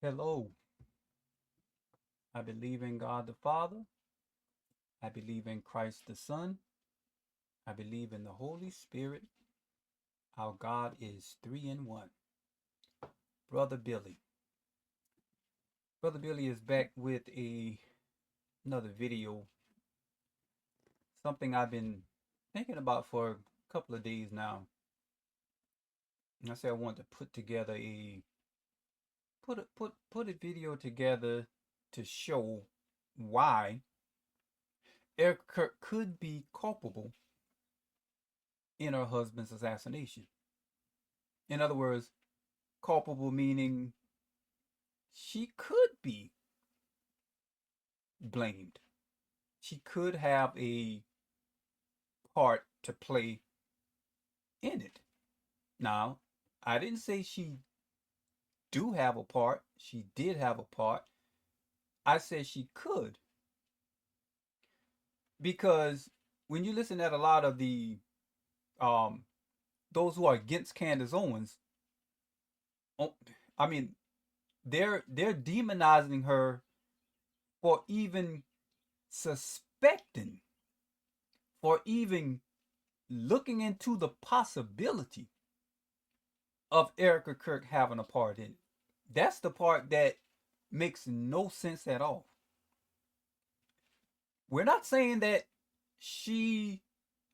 Hello. I believe in God the Father. I believe in Christ the Son. I believe in the Holy Spirit. Our God is three in one. Brother Billy. Brother Billy is back with another video. Something I've been thinking about for a couple of days now. And I said I wanted to put together a video together to show why Erika Kirk could be culpable in her husband's assassination. In other words, culpable meaning she could be blamed. She could have a part to play in it. Now, I didn't say she do have a part. She did have a part. I said she could. Because when you listen at a lot of the those who are against Candace Owens, I mean, they're demonizing her for even suspecting, for even looking into the possibility of Erika Kirk having a part in it. That's the part that makes no sense at all. We're not saying that she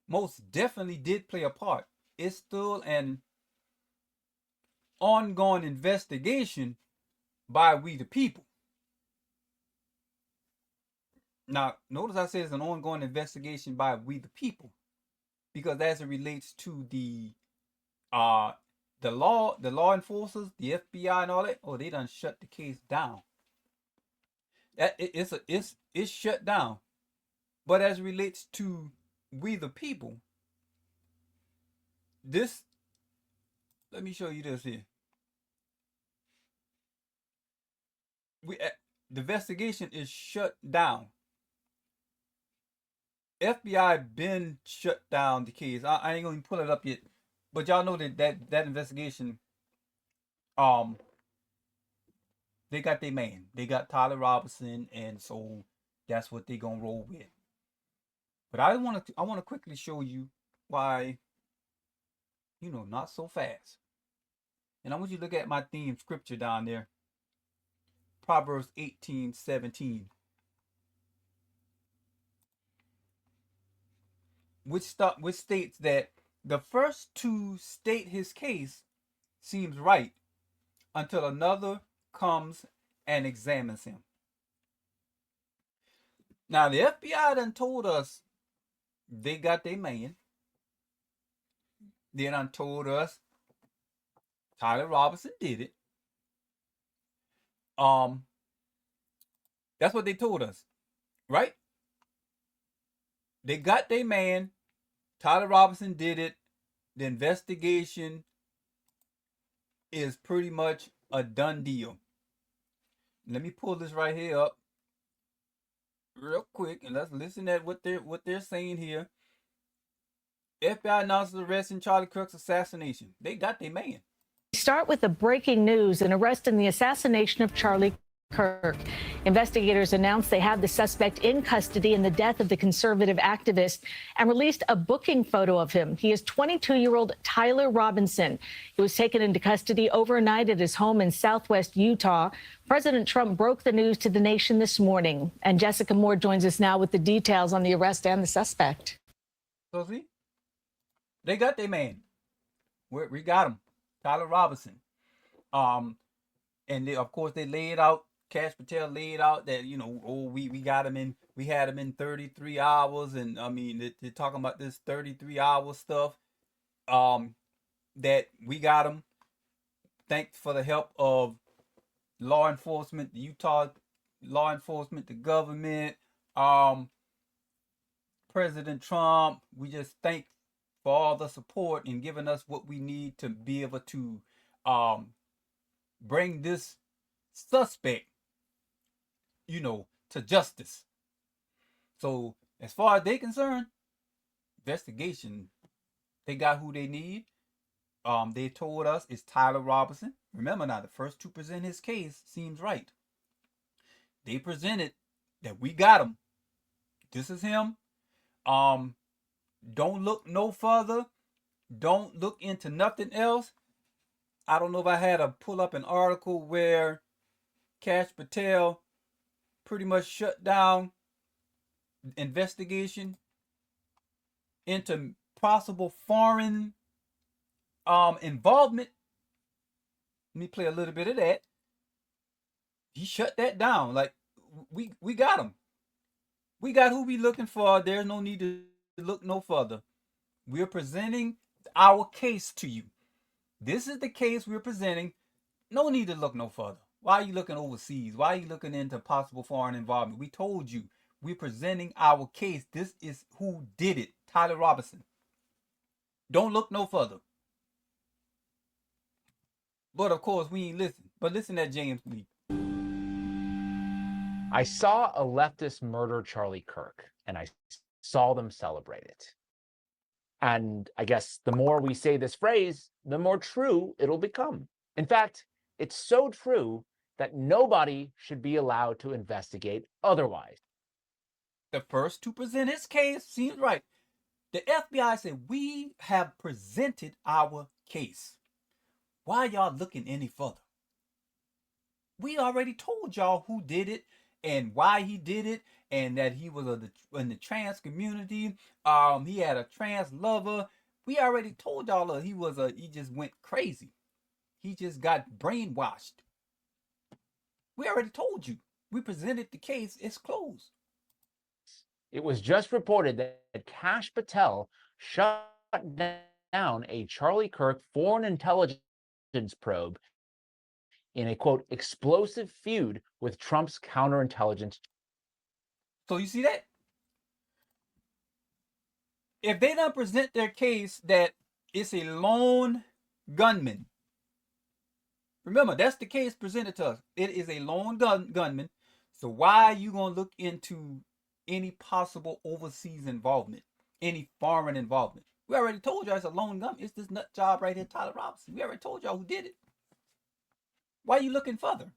most definitely did play a part. It's still an ongoing investigation by we the people. Now, notice I say it's an ongoing investigation by we the people, because as it relates to the law enforcers, the FBI and all that, oh, they done shut the case down. It's shut down. But as it relates to we the people, this, let me show you this here. The investigation is shut down. FBI been shut down the case. I ain't gonna pull it up yet, but y'all know that investigation, they got their man. They got Tyler Robinson, and so that's what they gonna roll with. But I want to quickly show you why, not so fast. And I want you to look at my theme scripture down there, Proverbs 18:17, which states that the first to state his case seems right until another comes and examines him. Now the FBI done told us they got their man. They done told us Tyler Robinson did it. That's what they told us, right? They got their man. Tyler Robinson did it. The investigation is pretty much a done deal. Let me pull this right here up real quick, and let's listen at what they're saying here. FBI announces arrest in Charlie Kirk's assassination. They got their man. Start with the breaking news: an arrest in the assassination of Charlie Kirk. Investigators announced they have the suspect in custody in the death of the conservative activist and released a booking photo of him. He is 22-year-old Tyler Robinson. He was taken into custody overnight at his home in southwest Utah. President Trump broke the news to the nation this morning. And Jessica Moore joins us now with the details on the arrest and the suspect. So see, they got their man. We got him, Tyler Robinson. And of course they laid out. Cash Patel laid out that, we got him in, we had him in 33 hours. And I mean, they're talking about this 33-hour stuff, that we got him. Thanks for the help of law enforcement, the Utah law enforcement, the government, President Trump. We just thank for all the support and giving us what we need to be able to bring this suspect, to justice. So as far as they concerned, investigation, they got who they need. They told us it's Tyler Robinson. Remember now, the first to present his case seems right. They presented that we got him. This is him. Um, don't look no further. Don't look into nothing else. I don't know if I had to pull up an article where Cash Patel pretty much shut down investigation into possible foreign involvement. Let me play a little bit of that. He shut that down. Like we got him. We got who we looking for. There's no need to look no further. We're presenting our case to you. This is the case we're presenting. No need to look no further. Why are you looking overseas? Why are you looking into possible foreign involvement? We told you we're presenting our case. This is who did it. Tyler Robinson. Don't look no further. But of course, we ain't listen. But listen to James Lee. I saw a leftist murder Charlie Kirk, and I saw them celebrate it. And I guess the more we say this phrase, the more true it'll become. In fact, it's so true that nobody should be allowed to investigate otherwise. The first to present his case seems right. The FBI said, we have presented our case. Why y'all looking any further? We already told y'all who did it and why he did it, and that he was in the trans community. He had a trans lover. We already told y'all he just went crazy. He just got brainwashed. We already told you. We presented the case. It's closed. It was just reported that Cash Patel shut down a Charlie Kirk foreign intelligence probe in a, quote, explosive feud with Trump's counterintelligence. So you see that? If they don't present their case that it's a lone gunman, remember, that's the case presented to us. It is a lone gunman. So why are you going to look into any possible overseas involvement, any foreign involvement? We already told y'all it's a lone gunman. It's this nut job right here, Tyler Robinson. We already told y'all who did it. Why are you looking further?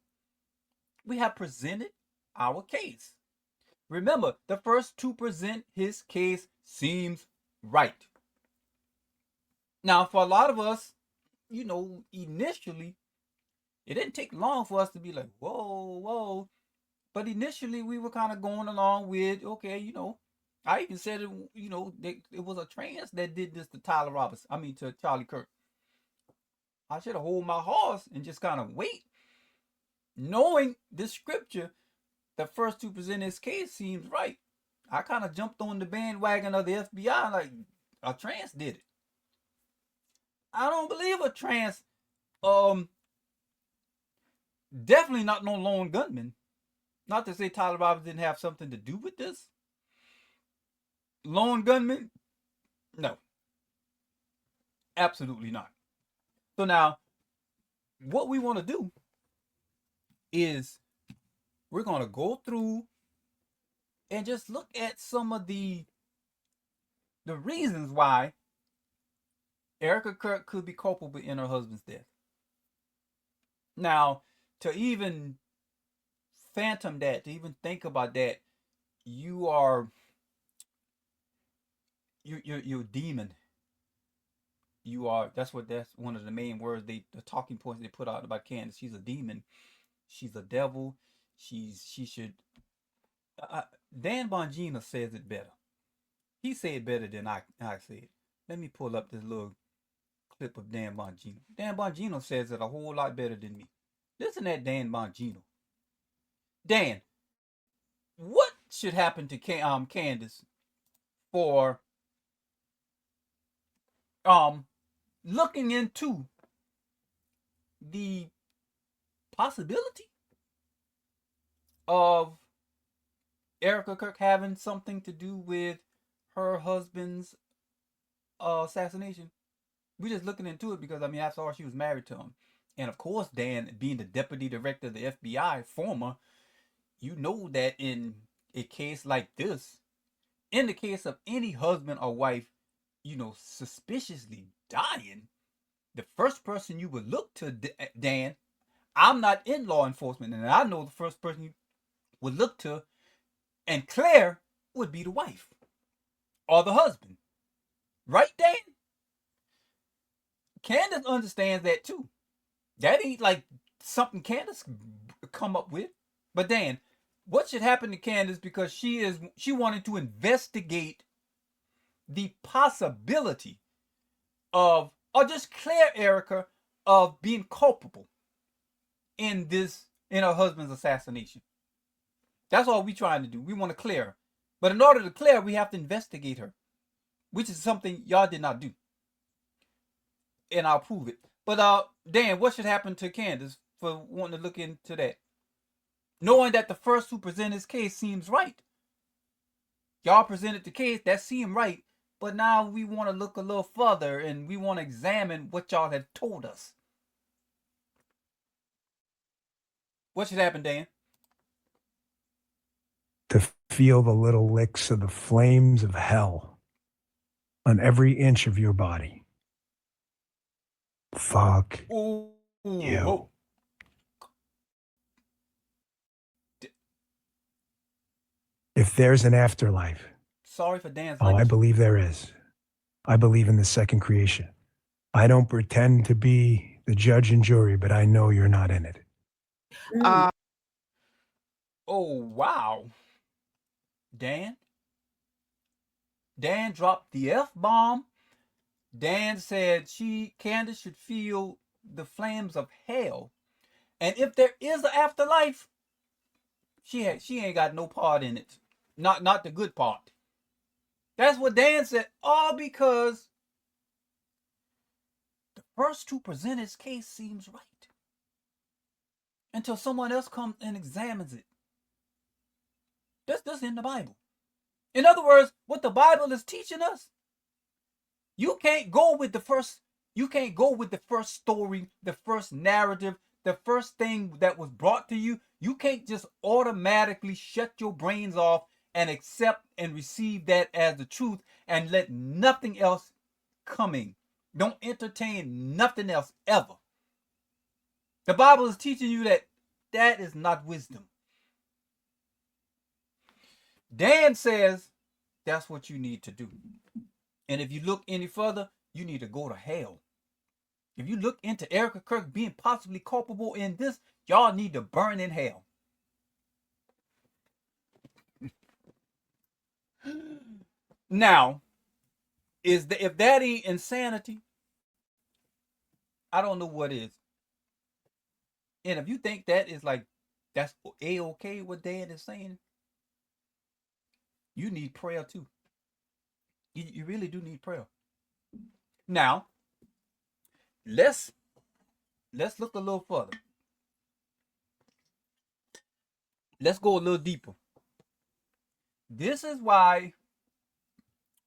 We have presented our case. Remember, the first to present his case seems right. Now, for a lot of us, initially, it didn't take long for us to be like, whoa, whoa. But initially, we were kind of going along with, okay, I even said it, it was a trans that did this to Tyler Robinson. I mean, to Charlie Kirk. I should have hold my horse and just kind of wait. Knowing this scripture, the first to present his case seems right. I kind of jumped on the bandwagon of the FBI like a trans did it. I don't believe a trans, definitely not no lone gunman. Not to say Tyler Robinson didn't have something to do with this. Lone gunman? No. Absolutely not. So now, what we want to do is we're going to go through and just look at some of the reasons why Erika Kirk could be culpable in her husband's death. Now, to even phantom that, to even think about that, you're a demon. That's one of the main words, the talking points they put out about Candace. She's a demon. She's a devil. She should. Dan Bongino says it better. He said it better than I said. Let me pull up this little clip of Dan Bongino. Dan Bongino says it a whole lot better than me. Listen to Dan Bongino. Dan, what should happen to Candace for looking into the possibility of Erika Kirk having something to do with her husband's assassination? We're just looking into it because I saw she was married to him, and of course, Dan, being the deputy director of the FBI, former, that in a case like this, in the case of any husband or wife, suspiciously dying, the first person you would look to, Dan, I'm not in law enforcement, and I know the first person you would look to, and Claire would be the wife or the husband. Right, Dan? Candace understands that too. That ain't like something Candace come up with. But Dan, what should happen to Candace because she wanted to investigate the possibility of, or just clear Erika of being culpable in her husband's assassination. That's all we trying to do. We want to clear her. But in order to clear her, we have to investigate her, which is something y'all did not do. And I'll prove it. But Dan, what should happen to Candace for wanting to look into that? Knowing that the first who presented his case seems right. Y'all presented the case, that seemed right. But now we want to look a little further and we want to examine what y'all have told us. What should happen, Dan? To feel the little licks of the flames of hell on every inch of your body. Fuck Ooh, you. Whoa. If there's an afterlife, Sorry for Dan's I believe there is. I believe in the second creation. I don't pretend to be the judge and jury, but I know you're not in it. Oh, wow. Dan dropped the F-bomb. Dan said Candace should feel the flames of hell. And if there is an afterlife, she ain't got no part in it. Not the good part. That's what Dan said, all because the first to present his case seems right. Until someone else comes and examines it. That's in the Bible. In other words, what the Bible is teaching us, you can't go with the first story, the first narrative, the first thing that was brought to you. You can't just automatically shut your brains off and accept and receive that as the truth and let nothing else come in. Don't entertain nothing else ever. The Bible is teaching you that is not wisdom. Dan says that's what you need to do. And if you look any further, you need to go to hell. If you look into Erika Kirk being possibly culpable in this, y'all need to burn in hell. Now, if that ain't insanity, I don't know what is. And if you think that is that's A-okay what Dan is saying, you need prayer too. You really do need prayer. Now, let's look a little further. Let's go a little deeper. This is why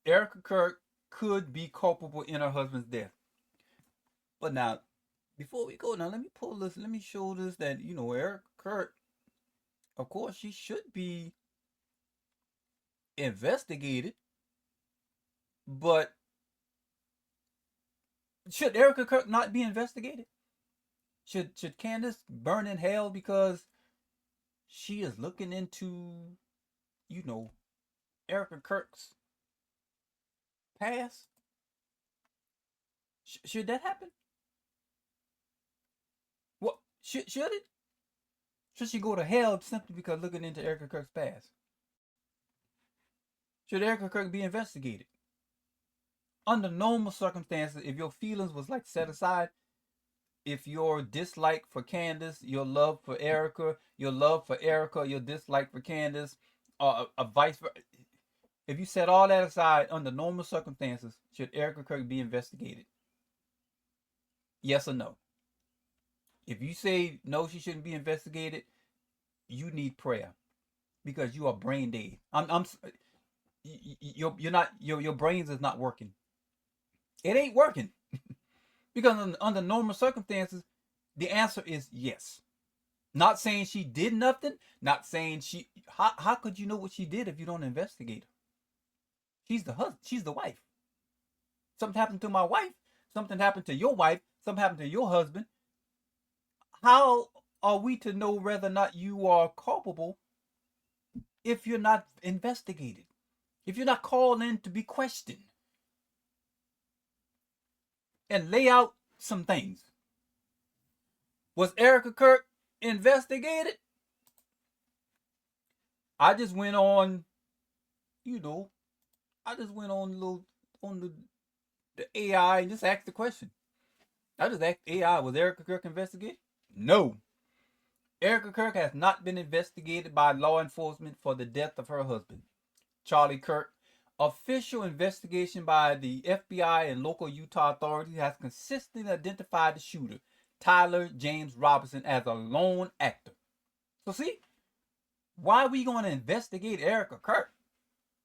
Erika Kirk could be culpable in her husband's death. But now, before we go, let me pull this. Let me show this that, Erika Kirk, of course, she should be investigated. But should Erika Kirk not be investigated? Should Candace burn in hell because she is looking into, Erika Kirk's past? Should that happen? What should it? Should she go to hell simply because looking into Erika Kirk's past? Should Erika Kirk be investigated? Under normal circumstances, if your feelings was set aside, if your dislike for Candace, your love for Erika, your dislike for Candace, or a vice versa, if you set all that aside under normal circumstances, should Erika Kirk be investigated? Yes or no? If you say no, she shouldn't be investigated, you need prayer because you are brain dead. Your brains is not working. It ain't working. Because under normal circumstances, the answer is yes. Not saying she did nothing. Not saying how could you know what she did if you don't investigate her? She's the husband. She's the wife. Something happened to my wife. Something happened to your wife. something happened to your husband, how are we to know whether or not you are culpable if you're not investigated? If you're not called in to be questioned and lay out some things. Was Erika Kirk investigated? I just went on, you know, I just went on a little on the AI and just asked the question. I just asked AI, was Erika Kirk investigated? No. Erika Kirk has not been investigated by law enforcement for the death of her husband, Charlie Kirk. Official investigation by the FBI and local Utah authorities has consistently identified the shooter, Tyler James Robinson, as a lone actor. So see, why are we going to investigate Erika Kirk?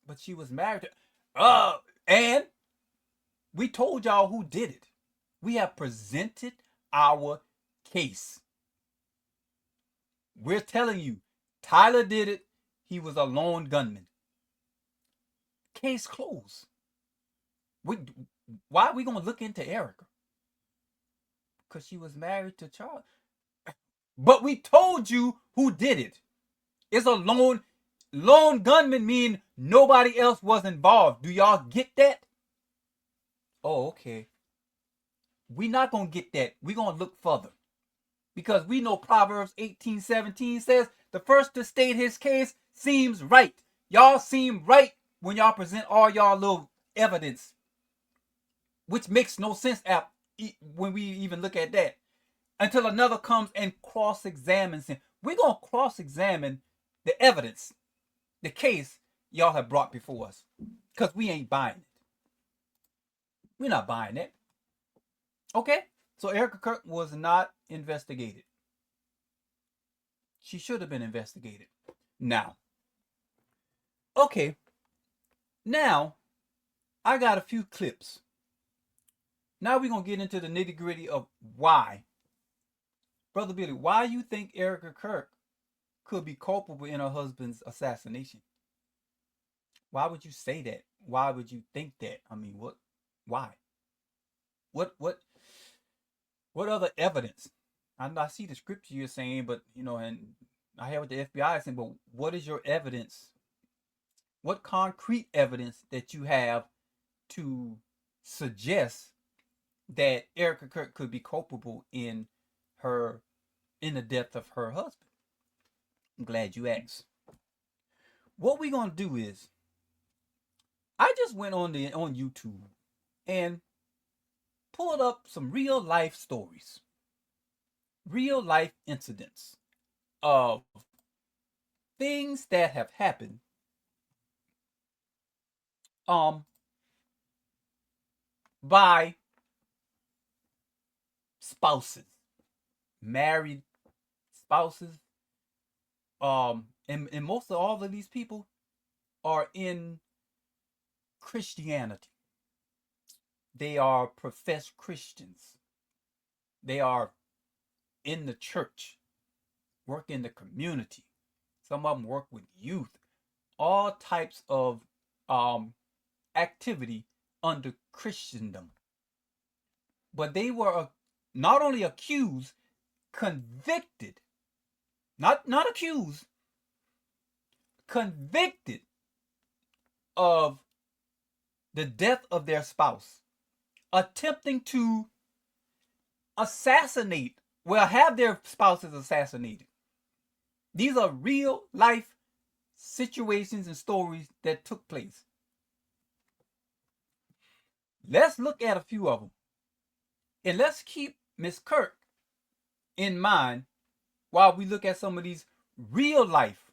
But she was married to, and we told y'all who did it. We have presented our case. We're telling you, Tyler did it. He was a lone gunman. Case closed. Why are we going to look into Erika? Because she was married to Charlie. But we told you who did it. It's a lone gunman, mean nobody else was involved. Do y'all get that? Oh, okay. We're not going to get that. We're going to look further. Because we know Proverbs 18:17 says, the first to state his case seems right. Y'all seem right when y'all present all y'all little evidence, which makes no sense when we even look at that. Until another comes and cross-examines him. We're going to cross-examine the evidence, the case y'all have brought before us. Because we ain't buying it. We're not buying it. Okay? So Erika Kirk was not investigated. She should have been investigated. Now, okay. Now, I got a few clips. Now we're going to get into the nitty gritty of why. Brother Billy, why you think Erika Kirk could be culpable in her husband's assassination? Why would you say that? Why would you think that? I mean, what? Why? What other evidence? I see the scripture you're saying, but and I hear what the FBI is saying, but what is your evidence? What concrete evidence that you have to suggest that Erika Kirk could be culpable in the death of her husband? I'm glad you asked. What we're gonna do is, I just went on YouTube and pulled up some real life stories, real life incidents of things that have happened by spouses, married spouses, and most of all of these people are in Christianity. They are professed Christians. They are in the church, work in the community. Some of them work with youth. All types of activity under Christendom. But they were not only accused, convicted, not accused, convicted of the death of their spouse, attempting to assassinate, have their spouses assassinated. These are real life situations and stories that took place. Let's look at a few of them. And let's keep Miss Kirk in mind while we look at some of these real life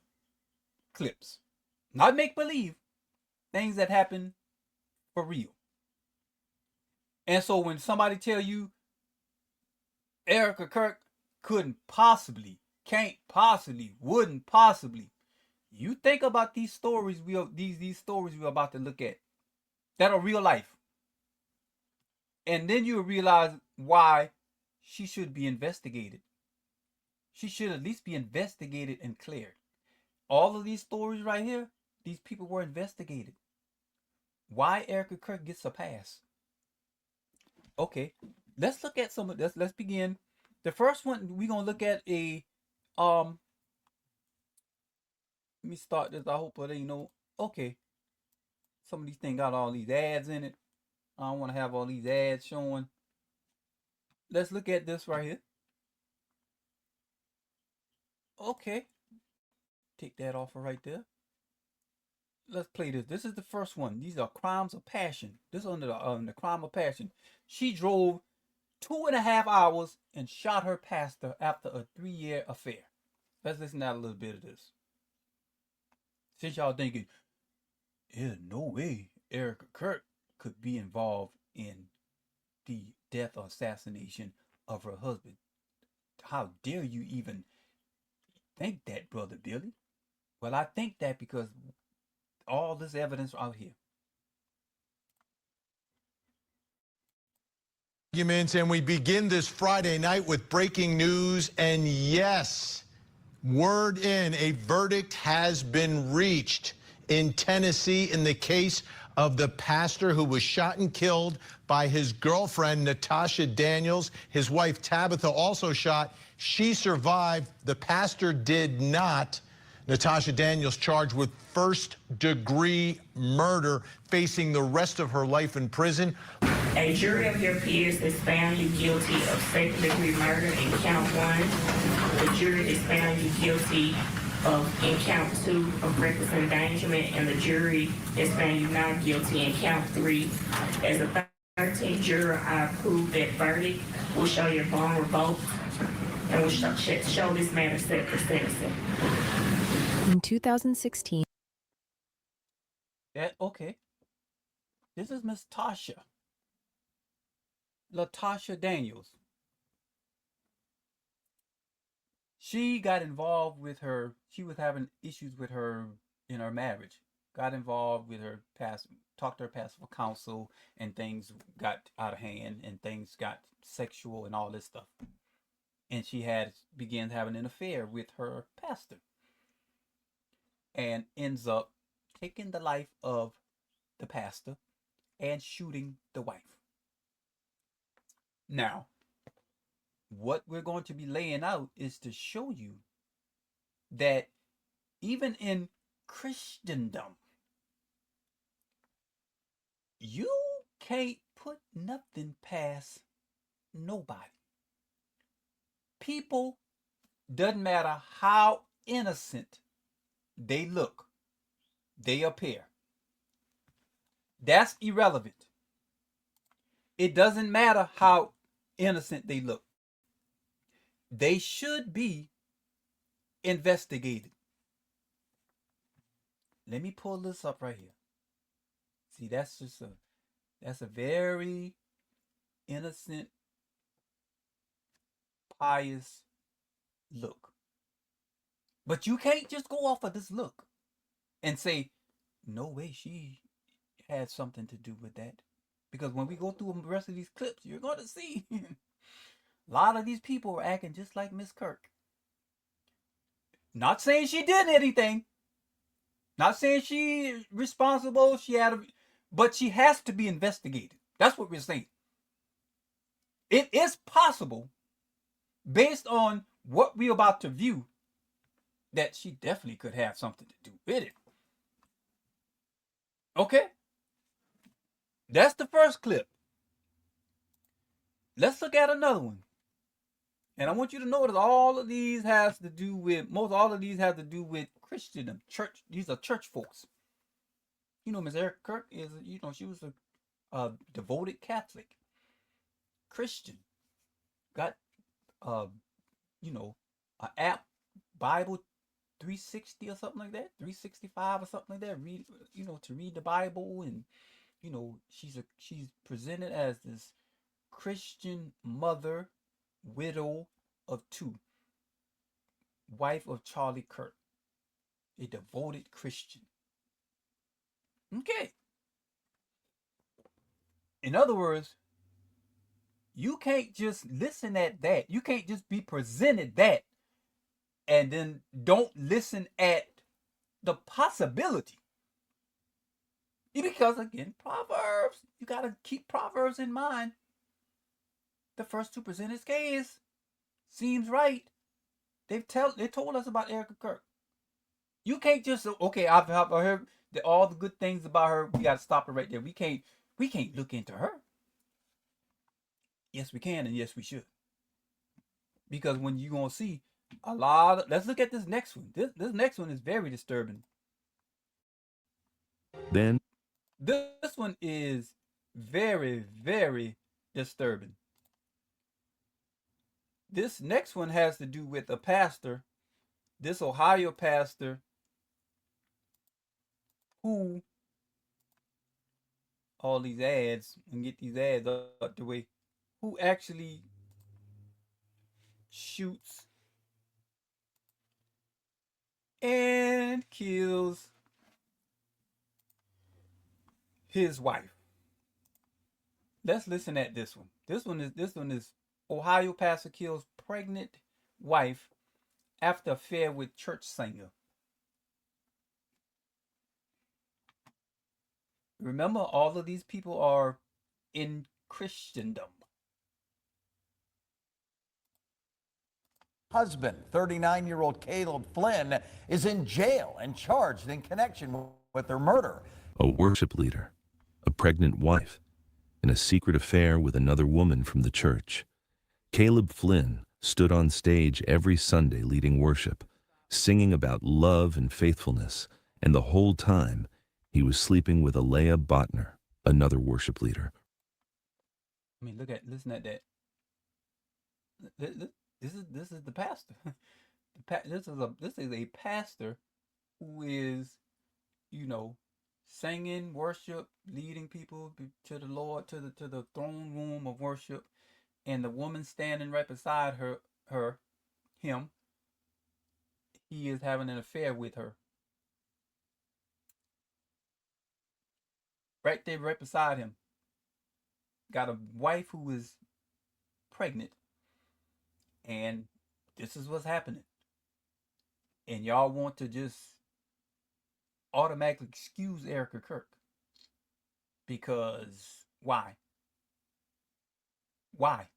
clips. Not make believe, things that happen for real. And so when somebody tell you Erika Kirk couldn't possibly, can't possibly, wouldn't possibly, you think about these stories these stories we're about to look at that are real life. And then you'll realize why she should be investigated. She should at least be investigated and cleared. All of these stories right here, these people were investigated. Why Erika Kirk gets a pass? Okay, let's look at some of this. Let's begin. The first one we're gonna look at a um. Let me start this. I hope it ain't no. Okay, some of these things got all these ads in it. I don't want to have all these ads showing. Let's look at this right here. Okay, take that off of right there. Let's play this. This is the first one. These are crimes of passion. This is under the crime of passion. She drove 2.5 hours and shot her pastor after a 3-year affair. Let's listen to a little bit of this. Since y'all thinking, there's no way Erika Kirk could be involved in the death or assassination of her husband. How dare you even think that, Brother Billy? Well, I think that because all this evidence out here. And we begin this Friday night with breaking news. And yes, word in, a verdict has been reached in Tennessee in the case of the pastor who was shot and killed by his girlfriend, Natasha Daniels. His wife, Tabitha, also shot. She survived. The pastor did not. Natasha Daniels charged with first-degree murder, facing the rest of her life in prison. A jury of your peers has found you guilty of second-degree murder in count 1. The jury has found you guilty in count 2 of reckless endangerment, and the jury has found you not guilty in count 3. As a 13th juror, I approve that verdict. We'll show your bond revoked, and we'll show this matter set for sentencing. In 2016. Okay. This is Miss Latasha Daniels. She got involved with her. She was having issues with her in her marriage. Got involved with her past, talked to her pastor for counsel, and things got out of hand, and things got sexual and all this stuff. And she began having an affair with her pastor, and ends up taking the life of the pastor and shooting the wife. Now, what we're going to be laying out is to show you that even in Christendom, you can't put nothing past nobody. People, doesn't matter how innocent they look, they appear. That's irrelevant. It doesn't matter how innocent they look. They should be investigated. Let me pull this up right here. See, that's a very innocent, pious look. But you can't just go off of this look and say, no way she had something to do with that. Because when we go through the rest of these clips, you're going to see a lot of these people were acting just like Miss Kirk. Not saying she did anything. Not saying she responsible. But she has to be investigated. That's what we're saying. It is possible, based on what we're about to view, that she definitely could have something to do with it. Okay? That's the first clip. Let's look at another one. And I want you to notice all of these have to do with Christendom, church. These are church folks. You know, Miss Erika Kirk is, she was a devoted Catholic Christian. Got, an app, Bible 360 or something like that, 365 or something like that. Read, to read the Bible, and she's presented as this Christian mother, widow of 2, wife of Charlie Kirk, a devoted Christian. Okay. In other words, you can't just listen at that. You can't just be presented that and then don't listen at the possibility. Because again, Proverbs, you got to keep Proverbs in mind. the first to present his case. Seems right. They told us about Erika Kirk. You can't just okay. I've heard all the good things about her. We got to stop it right there. We can't look into her. Yes, we can, and yes, we should. Because when you gonna see a lot of, let's look at this next one. This next one is very disturbing. Then this one is very, very disturbing. This next one has to do with a pastor, this Ohio pastor, who, all these ads, and get these ads up the way, who actually shoots and kills his wife. Let's listen at this one. This one is Ohio pastor kills pregnant wife after affair with church singer. Remember, all of these people are in Christendom. Husband, 39-year-old Caleb Flynn, is in jail and charged in connection with their murder. a worship leader, a pregnant wife, and a secret affair with another woman from the church. Caleb Flynn stood on stage every Sunday leading worship, singing about love and faithfulness, and the whole time he was sleeping with Alea Botner, another worship leader. I mean, listen at that. This is the pastor. This is a pastor who is, singing worship, leading people to the Lord, to the throne room of worship, and the woman standing right beside him, he is having an affair with her. Right there, right beside him. Got a wife who is pregnant, and this is what's happening. And y'all want to just automatically excuse Erika Kirk. Because why? Why?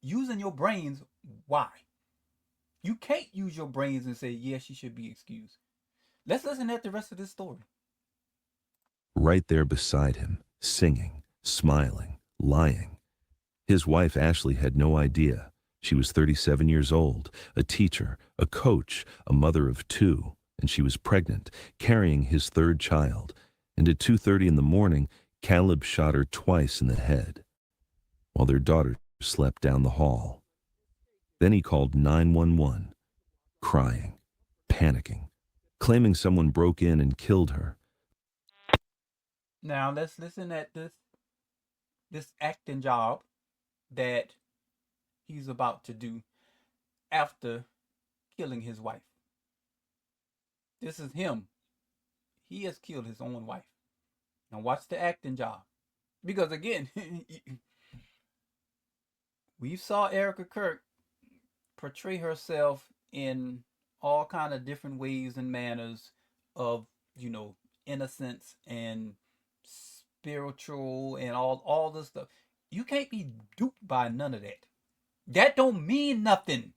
Using your brains, why? You can't use your brains and say, yes, she should be excused. Let's listen at the rest of this story. Right there beside him, singing, smiling, lying. His wife Ashley had no idea. She was 37 years old, a teacher, a coach, a mother of two, and she was pregnant, carrying his third child. And at 2:30 in the morning, Caleb shot her twice in the head, while their daughter slept down the hall. Then he called 911, crying, panicking, claiming someone broke in and killed her. Now let's listen at this acting job that he's about to do after killing his wife. This is him. He has killed his own wife. Now watch the acting job. Because again, we saw Erika Kirk portray herself in all kind of different ways and manners of, innocence and spiritual and all this stuff. You can't be duped by none of that. That don't mean nothing.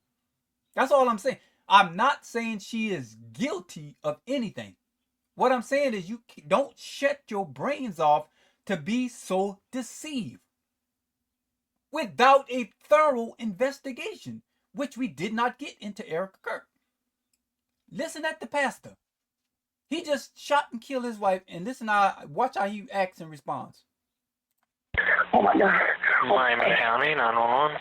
That's all I'm saying. I'm not saying she is guilty of anything. What I'm saying is you don't shut your brains off to be so deceived without a thorough investigation, which we did not get into Erika Kirk. Listen at the pastor. He just shot and killed his wife, and watch how he acts and responds. Oh my God. Miami County, 911.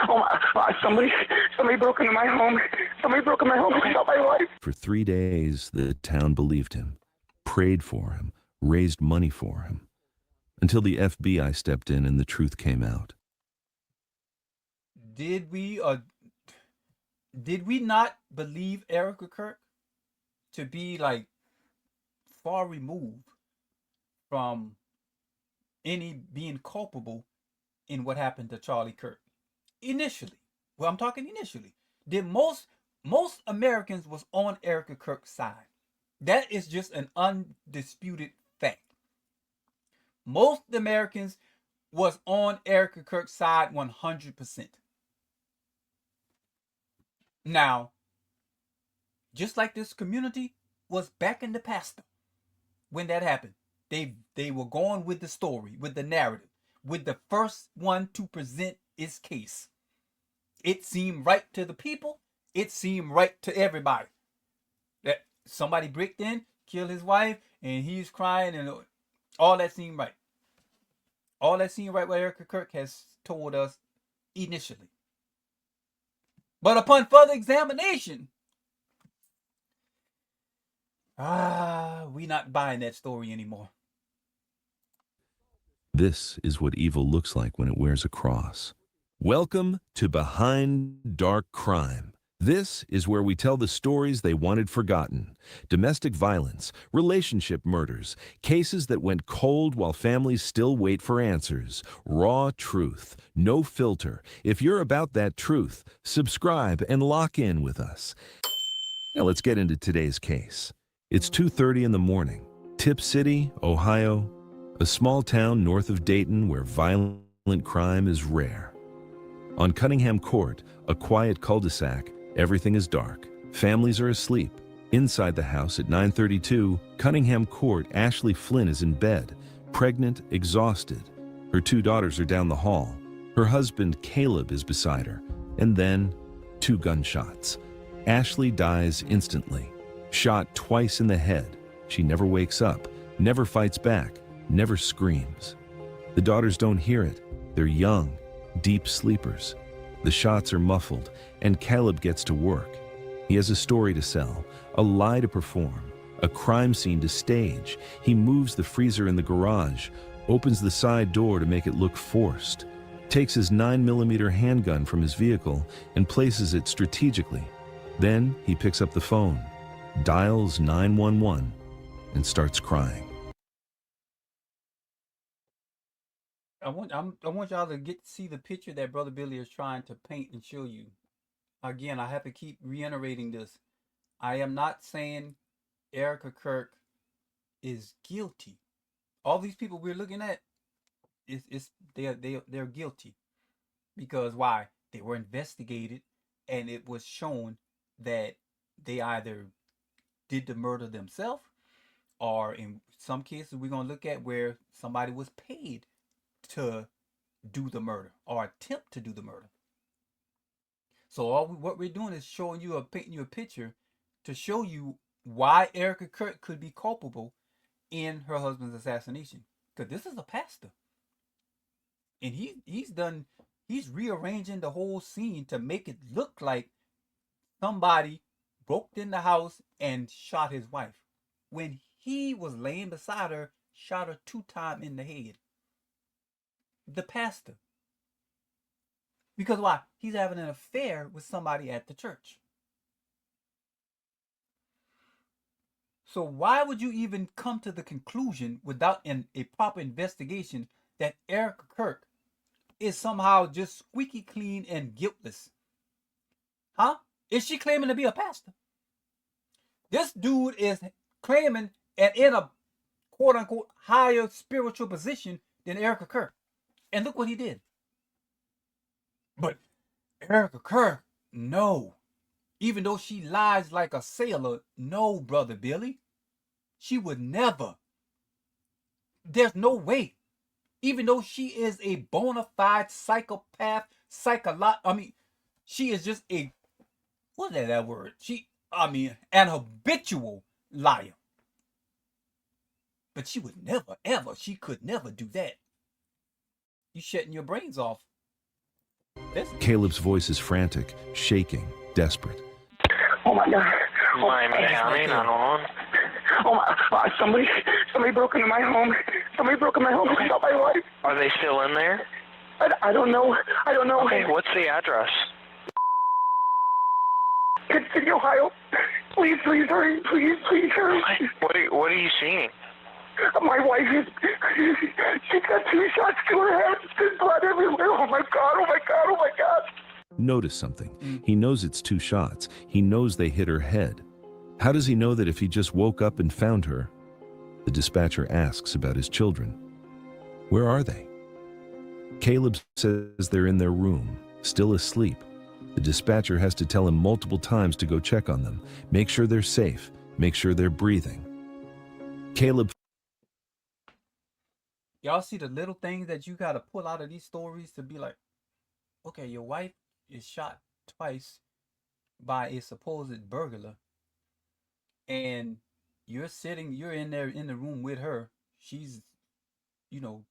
Oh my, somebody broke into my home. Somebody broke into my home and shot my wife. For 3 days, the town believed him, prayed for him, raised money for him, until the FBI stepped in and the truth came out. Did we not believe Erika Kirk to be far removed from any being culpable in what happened to Charlie Kirk? Initially. Well, I'm talking initially. Did most Americans was on Erika Kirk's side. That is just an undisputed fact. Most Americans was on Erika Kirk's side 100%. Now, just like this community was backing the pastor when that happened, they were going with the story, with the narrative, with the first one to present its case. It seemed right to the people. It seemed right to everybody. That somebody bricked in, killed his wife, and he's crying, and all that seemed right. All that seemed right what Erika Kirk has told us initially. But upon further examination, we not buying that story anymore. This is what evil looks like when it wears a cross. Welcome to Behind Dark Crime. This is where we tell the stories they wanted forgotten. Domestic violence, relationship murders, cases that went cold while families still wait for answers. Raw truth, no filter. If you're about that truth, subscribe and lock in with us. Now let's get into today's case. It's 2:30 in the morning. Tip City, Ohio, a small town north of Dayton where violent crime is rare. On Cunningham Court, a quiet cul-de-sac, everything is dark. Families are asleep. Inside the house at 9:32, Cunningham Court, Ashley Flynn is in bed, pregnant, exhausted. Her 2 daughters are down the hall. Her husband, Caleb, is beside her. And then, 2 gunshots. Ashley dies instantly, shot twice in the head. She never wakes up, never fights back, never screams. The daughters don't hear it. They're young, deep sleepers. The shots are muffled, and Caleb gets to work. He has a story to sell, a lie to perform, a crime scene to stage. He moves the freezer in the garage, opens the side door to make it look forced, takes his 9mm handgun from his vehicle and places it strategically. Then he picks up the phone, dials 911, and starts crying. I want y'all to see the picture that Brother Billy is trying to paint and show you. Again, I have to keep reiterating this. I am not saying Erika Kirk is guilty. All these people we're looking at, they're guilty. Because why? They were investigated, and it was shown that they either did the murder themselves, or in some cases we're going to look at where somebody was paid to do the murder or attempt to do the murder. So what we're doing is showing you, painting you a picture to show you why Erika Kirk could be culpable in her husband's assassination. Because this is a pastor, and he's rearranging the whole scene to make it look like somebody broke in the house and shot his wife, when he was laying beside her, shot her 2 times in the head. The pastor. Because why? He's having an affair with somebody at the church. So why would you even come to the conclusion without a proper investigation that Erika Kirk is somehow just squeaky clean and guiltless? Huh? Is she claiming to be a pastor? This dude is claiming and in a quote unquote higher spiritual position than Erika Kirk. And look what he did. But Erika Kirk, no. Even though she lies like a sailor, no, Brother Billy. She would never. There's no way. Even though she is a bona fide psychopath, she is just a, what is that word? An habitual liar. But she would never, ever, she could never do that. You shutting your brains off. Listen. Caleb's voice is frantic, shaking, desperate. Oh my God. Miami County, 911. Oh my, somebody broke into my home. Somebody broke in my home and shot my wife. Are they still in there? I don't know. Okay, what's the address? Kid City, Ohio. Please hurry. Please hurry. What are you seeing? My wife she's got 2 shots to her head. There's blood everywhere. Oh my God. Notice something. He knows it's 2 shots. He knows they hit her head. How does he know that if he just woke up and found her? The dispatcher asks about his children. Where are they? Caleb says they're in their room, still asleep. The dispatcher has to tell him multiple times to go check on them, make sure they're safe, make sure they're breathing. Caleb. Y'all see the little things that you got to pull out of these stories to be like, okay, your wife is shot twice by a supposed burglar, and you're in there in the room with her. She's, you know,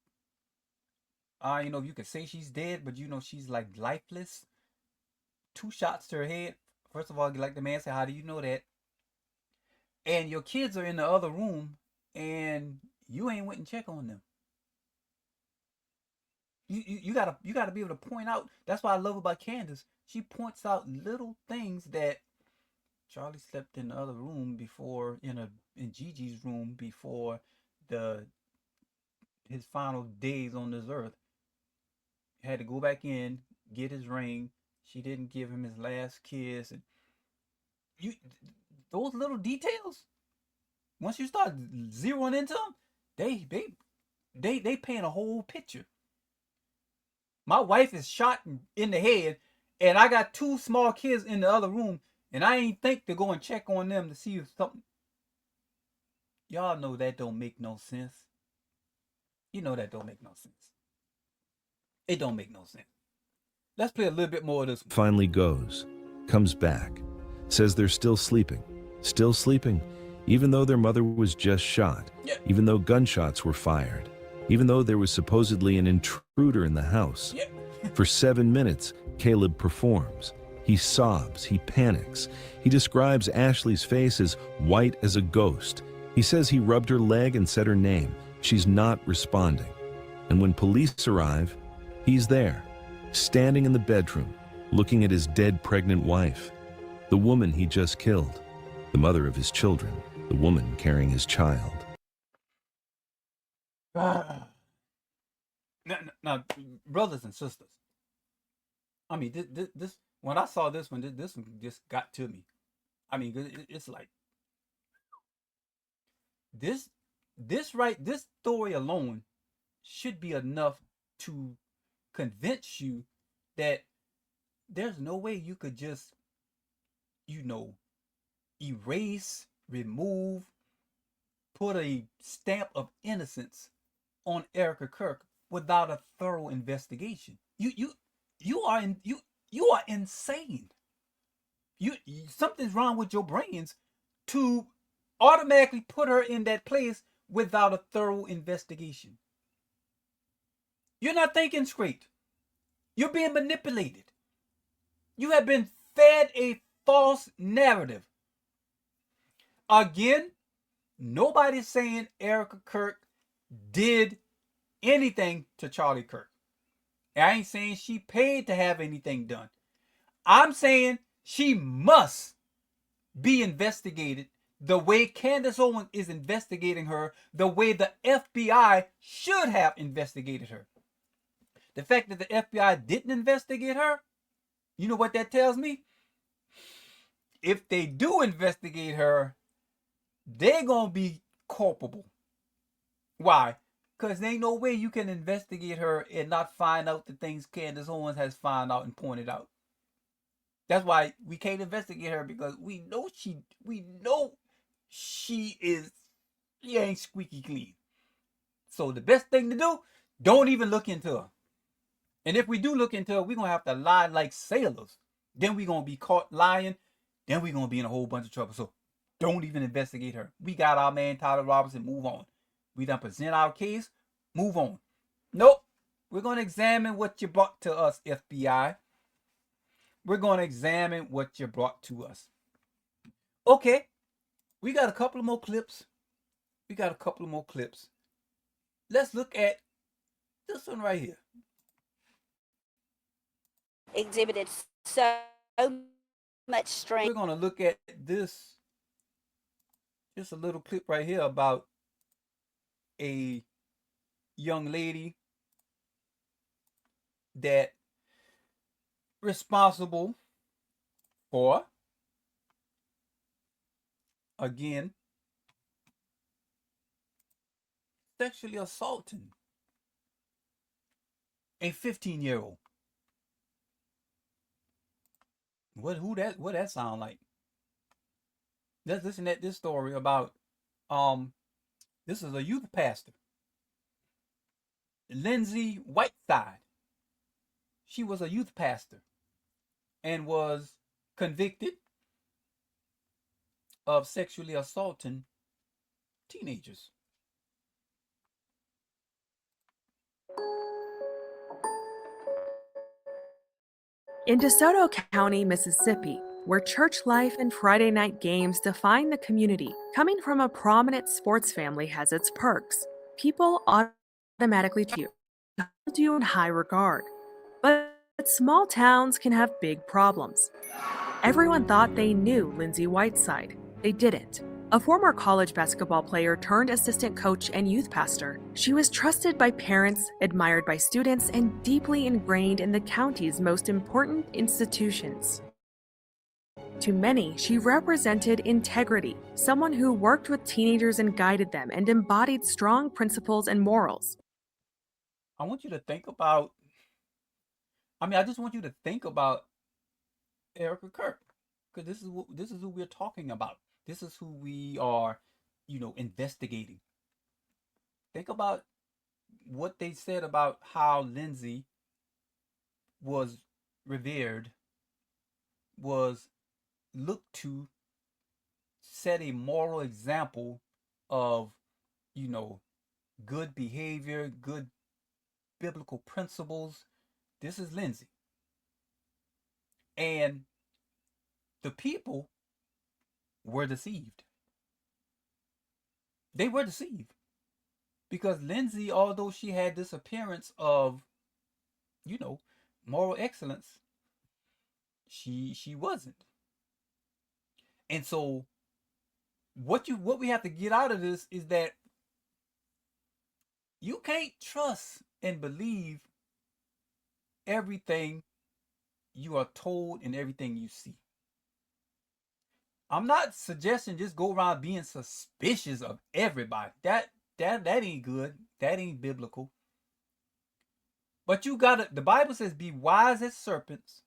I don't know if you could say she's dead, but she's like lifeless. 2 shots to her head. First of all, like the man said, how do you know that? And your kids are in the other room, and you ain't went and check on them. You gotta be able to point out. That's what I love about Candace. She points out little things that Charlie slept in the other room before, in Gigi's room before his final days on this earth. He had to go back in, get his ring. She didn't give him his last kiss, and those little details. Once you start zeroing into them, they paint a whole picture. My wife is shot in the head, and I got 2 small kids in the other room, and I ain't think to go and check on them to see if something. Y'all know that don't make no sense. You know that don't make no sense. It don't make no sense. Let's play a little bit more of this one. Finally goes, comes back, says they're still sleeping, even though their mother was just shot, even though gunshots were fired, even though there was supposedly an intruder in the house. For 7 minutes, Caleb performs. He sobs, he panics. He describes Ashley's face as white as a ghost. He says he rubbed her leg and said her name. She's not responding. And when police arrive, he's there, standing in the bedroom, looking at his dead pregnant wife, the woman he just killed, the mother of his children, the woman carrying his child. Now, brothers and sisters, I mean, this when I saw this one, this one just got to me. I mean, it's like this story alone should be enough to convince you that there's no way you could just, erase, remove, put a stamp of innocence on Erika Kirk without a thorough investigation. You are insane. Something's wrong with your brains to automatically put her in that place without a thorough investigation. You're not thinking straight. You're being manipulated. You have been fed a false narrative. Again, nobody's saying Erika Kirk did anything to Charlie Kirk. I ain't saying she paid to have anything done. I'm saying she must be investigated the way Candace Owens is investigating her, the way the FBI should have investigated her. The fact that the FBI didn't investigate her, you know what that tells me? If they do investigate her, they're going to be culpable. Why? Because there ain't no way you can investigate her and not find out the things Candace Owens has found out and pointed out. That's why we can't investigate her, because we know she ain't squeaky clean. So the best thing to do, don't even look into her. And if we do look into her, we're going to have to lie like sailors. Then we're going to be caught lying. Then we're going to be in a whole bunch of trouble. So don't even investigate her. We got our man Tyler Robinson. Move on. We done present our case. Move on. Nope. We're going to examine what you brought to us, FBI. We're going to examine what you brought to us. Okay. We got a couple of more clips. Let's look at this one right here. Exhibited so much strength. We're going to look at this. Just a little clip right here about a young lady that responsible for, again, sexually assaulting A 15-year-old. What that sound like? Let's listen at this story about this is a youth pastor, Lindsay Whiteside. She was a youth pastor and was convicted of sexually assaulting teenagers. In DeSoto County, Mississippi, where church life and Friday night games define the community, coming from a prominent sports family has its perks. People automatically hold you in high regard. But small towns can have big problems. Everyone thought they knew Lindsay Whiteside. They didn't. A former college basketball player turned assistant coach and youth pastor, she was trusted by parents, admired by students, and deeply ingrained in the county's most important institutions. To many, she represented integrity, someone who worked with teenagers and guided them and embodied strong principles and morals. I want you to think about, I just want you to think about Erika Kirk, because this is who we're talking about. This is who we are, investigating. Think about what they said about how Lindsay was revered, was looked to, set a moral example of, good behavior, good biblical principles. This is Lindsay. And the people were deceived. They were deceived. Because Lindsay, although she had this appearance of, moral excellence, she wasn't. And so what we have to get out of this is that you can't trust and believe everything you are told and everything you see. I'm not suggesting just go around being suspicious of everybody. That ain't good. That ain't biblical. But the Bible says, be wise as serpents,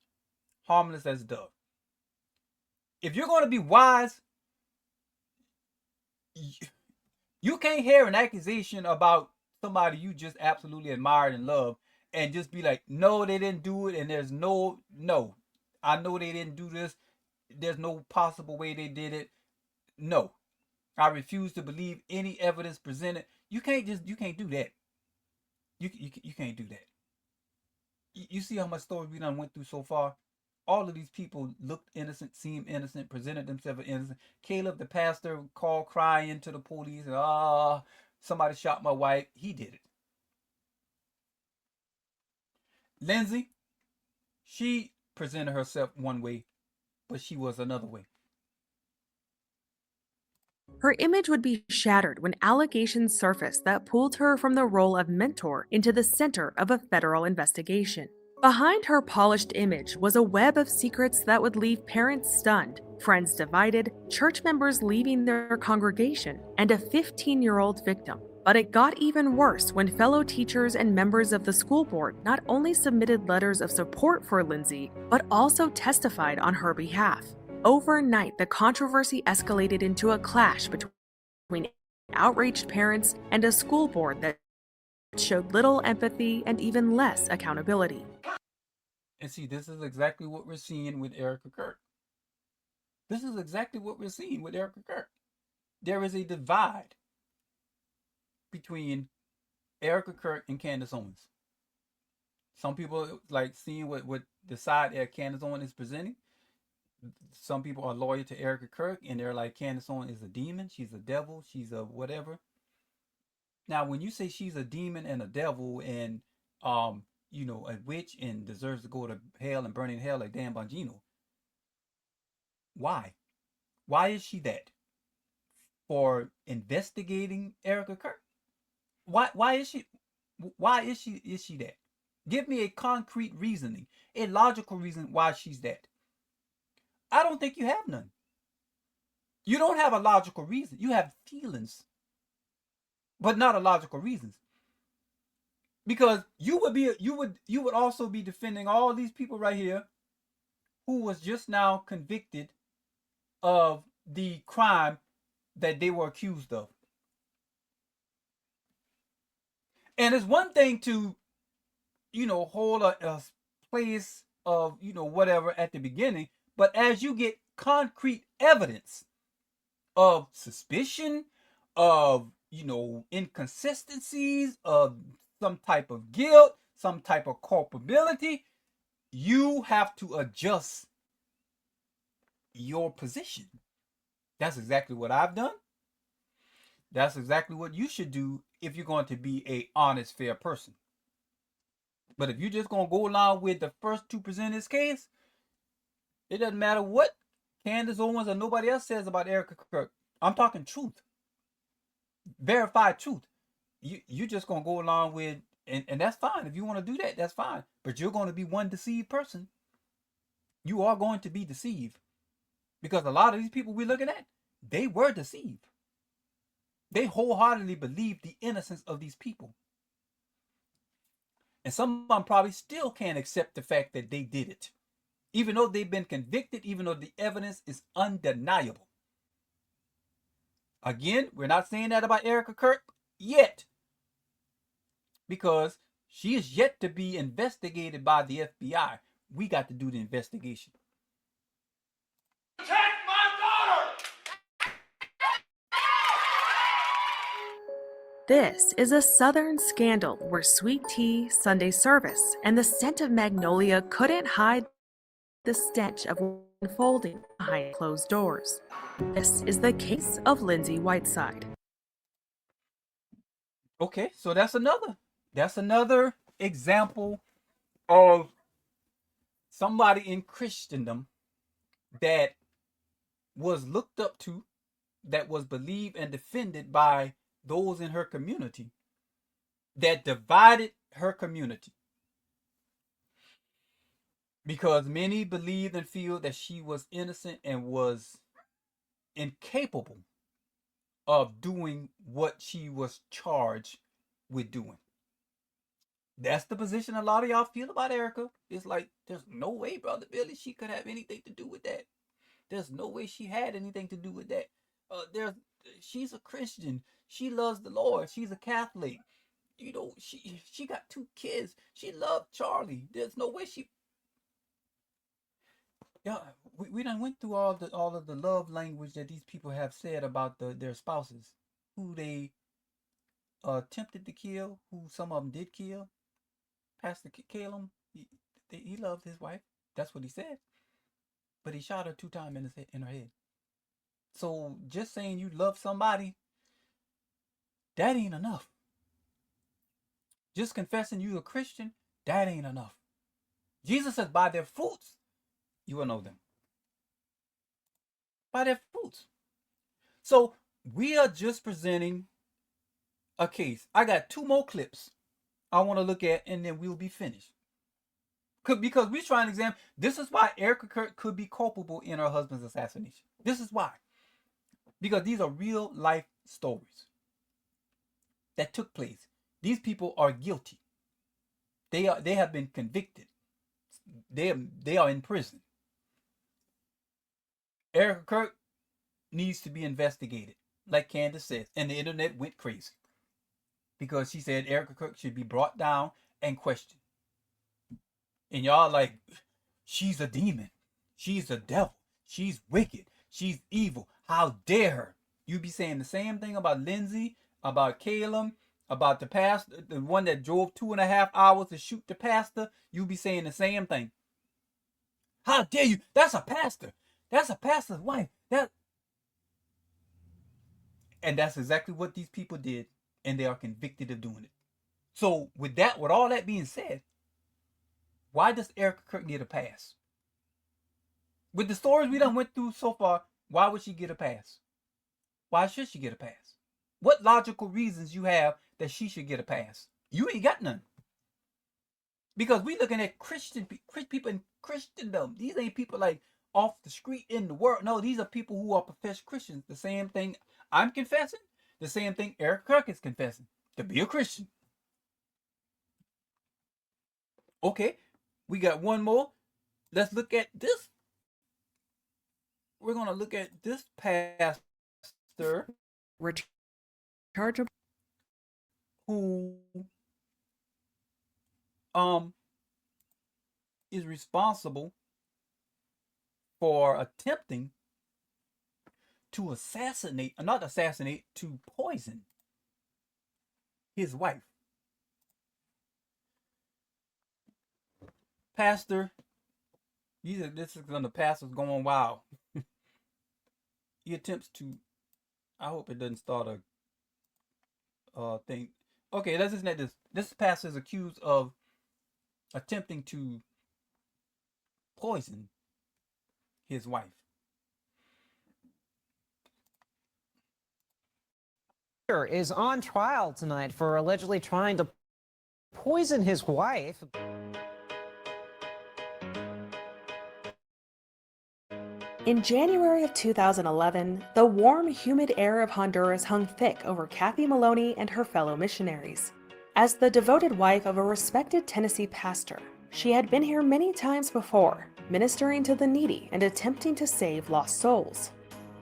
harmless as doves. If you're going to be wise, you can't hear an accusation about somebody you just absolutely admired and love and just be like, no, they didn't do it, and there's no, I know they didn't do this. There's no possible way they did it. No, I refuse to believe any evidence presented. You can't do that. You can't do that. You see how much story we done went through so far? All of these people looked innocent, seemed innocent, presented themselves innocent. Caleb, the pastor, called crying to the police. Somebody shot my wife. He did it. Lindsay, she presented herself one way, but she was another way. Her image would be shattered when allegations surfaced that pulled her from the role of mentor into the center of a federal investigation. Behind her polished image was a web of secrets that would leave parents stunned, friends divided, church members leaving their congregation, and a 15-year-old victim. But it got even worse when fellow teachers and members of the school board not only submitted letters of support for Lindsay, but also testified on her behalf. Overnight, the controversy escalated into a clash between outraged parents and a school board that showed little empathy and even less accountability. And see, this is exactly what we're seeing with Erika Kirk. This is exactly what we're seeing with Erika Kirk. There is a divide between Erika Kirk and Candace Owens. Some people like seeing what the side that Candace Owens is presenting. Some people are loyal to Erika Kirk and they're like, Candace Owens is a demon, she's a devil, she's a whatever. Now, when you say she's a demon and a devil and a witch and deserves to go to hell and burn in hell like Dan Bongino, why? Why is she that? For investigating Erika Kirk? Why is she that? Give me a concrete reasoning, a logical reason why she's that. I don't think you have none. You don't have a logical reason. You have feelings, but not a logical reason. Because you would also be defending all these people right here who was just now convicted of the crime that they were accused of. And it's one thing to, hold a place of, whatever at the beginning, but as you get concrete evidence of suspicion, of, inconsistencies, of some type of guilt, some type of culpability, you have to adjust your position. That's exactly what I've done. That's exactly what you should do if you're going to be a honest, fair person. But if you're just going to go along with the first to present this case, it doesn't matter what Candace Owens or nobody else says about Erika Kirk. I'm talking truth. Verified truth. You just going to go along with, and that's fine. If you want to do that, that's fine. But you're going to be one deceived person. You are going to be deceived. Because a lot of these people we're looking at, they were deceived. They wholeheartedly believed the innocence of these people. And some of them probably still can't accept the fact that they did it. Even though they've been convicted, even though the evidence is undeniable. Again, we're not saying that about Erika Kirk yet. Because she is yet to be investigated by the FBI. We got to do the investigation. Protect my daughter! This is a Southern scandal where sweet tea, Sunday service, and the scent of magnolia couldn't hide the stench of unfolding behind closed doors. This is the case of Lindsay Whiteside. Okay, so that's another example of somebody in Christendom that was looked up to, that was believed and defended by those in her community, that divided her community. Because many believed and feel that she was innocent and was incapable of doing what she was charged with doing. That's the position a lot of y'all feel about Erika. It's like, there's no way, Brother Billy, she could have anything to do with that. There's no way she had anything to do with that. She's a Christian. She loves the Lord. She's a Catholic. She got 2 kids. She loved Charlie. There's no way she. Yeah, we done went through all of the love language that these people have said about their spouses, who they attempted to kill, who some of them did kill. Pastor Caleb, he loved his wife. That's what he said. But he shot her 2 times in her head. So just saying you love somebody, that ain't enough. Just confessing you're a Christian, that ain't enough. Jesus says, by their fruits, you will know them. By their fruits. So we are just presenting a case. I got 2 more clips I want to look at, and then we'll be finished. Because we're trying to examine, this is why Erika Kirk could be culpable in her husband's assassination. This is why. Because these are real life stories that took place. These people are guilty. They have been convicted. They are in prison. Erika Kirk needs to be investigated, like Candace says, and the internet went crazy because she said Erika Kirk should be brought down and questioned. And y'all like, she's a demon. She's a devil. She's wicked. She's evil. How dare her? You be saying the same thing about Lindsay, about Caleb, about the pastor, the one that drove 2.5 hours to shoot the pastor. You be saying the same thing. How dare you? That's a pastor. That's a pastor's wife. And that's exactly what these people did, and they are convicted of doing it. So with all that being said, why does Erika Kirk get a pass? With the stories we done went through so far, why would she get a pass? Why should she get a pass? What logical reasons you have that she should get a pass? You ain't got none. Because we looking at Christian people in Christendom. These ain't people like off the street in the world. No, these are people who are professed Christians. The same thing I'm confessing, the same thing Erika Kirk is confessing, to be a Christian. Okay, we got one more. Let's look at this. We're going to look at this pastor Rechargeable. who is responsible for attempting to to poison his wife. Pastor, this is when the pastor's going wild. He attempts to, I hope it doesn't start a thing. Okay, let's listen at this. This pastor is accused of attempting to poison his wife. Is on trial tonight for allegedly trying to poison his wife. In January of 2011, the warm, humid air of Honduras hung thick over Kathy Maloney and her fellow missionaries. As the devoted wife of a respected Tennessee pastor, she had been here many times before, ministering to the needy and attempting to save lost souls.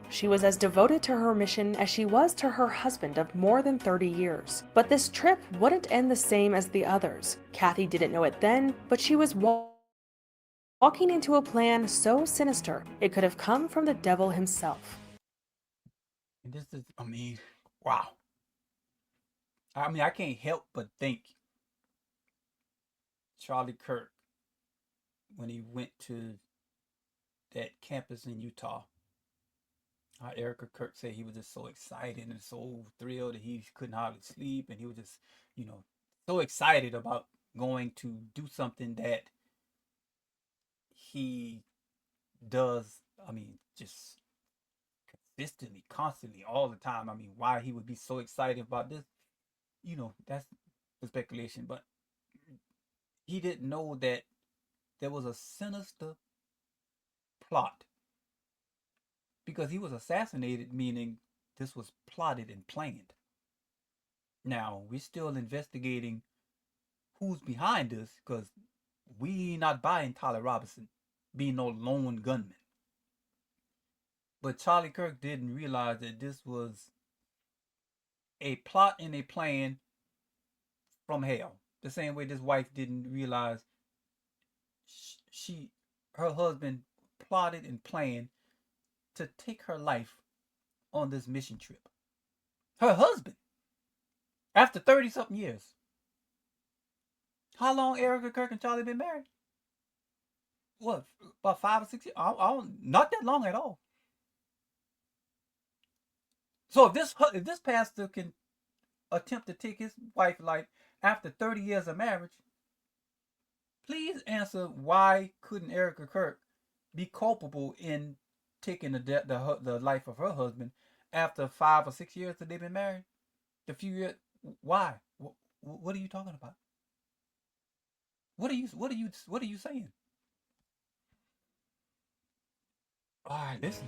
She was as devoted to her mission as she was to her husband of more than 30 years. But this trip wouldn't end the same as the others. Kathy didn't know it then, but she was walking into a plan so sinister it could have come from the devil himself. This is, wow. I can't help but think Charlie Kirk, when he went to that campus in Utah, Erika Kirk said he was just so excited and so thrilled that he couldn't hardly sleep, and he was just, so excited about going to do something that he does, just consistently, constantly, all the time. Why he would be so excited about this, that's the speculation, but he didn't know that there was a sinister plot. Because he was assassinated, meaning this was plotted and planned. Now, we're still investigating who's behind this, because we not buying Tyler Robinson being no lone gunman. But Charlie Kirk didn't realize that this was a plot and a plan from hell. The same way this wife didn't realize her husband plotted and planned to take her life on this mission trip. Her husband, after 30-something years. How long Erika Kirk and Charlie been married? What, about 5 or 6 years? Not that long at all. So if this pastor can attempt to take his wife's life after 30 years of marriage, please answer why couldn't Erika Kirk be culpable in taking the life of her husband after 5 or 6 years that they've been married? The few years, why? What are you talking about? What are you saying? All right, listen.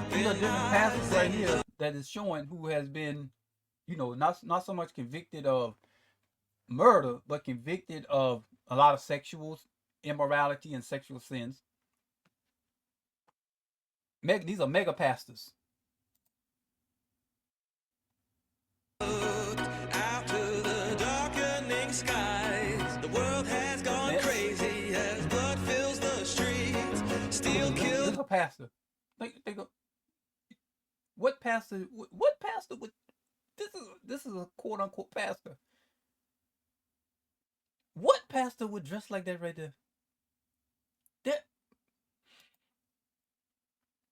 These are different passages right here that is showing who has been, not so much convicted of murder, but convicted of a lot of sexual immorality and sexual sins. These are mega pastors. Out to the darkening skies, the world has gone crazy as blood fills the streets. Still killed. This is a pastor. Think of, what pastor would, this is a quote unquote pastor. What pastor would dress like that right there?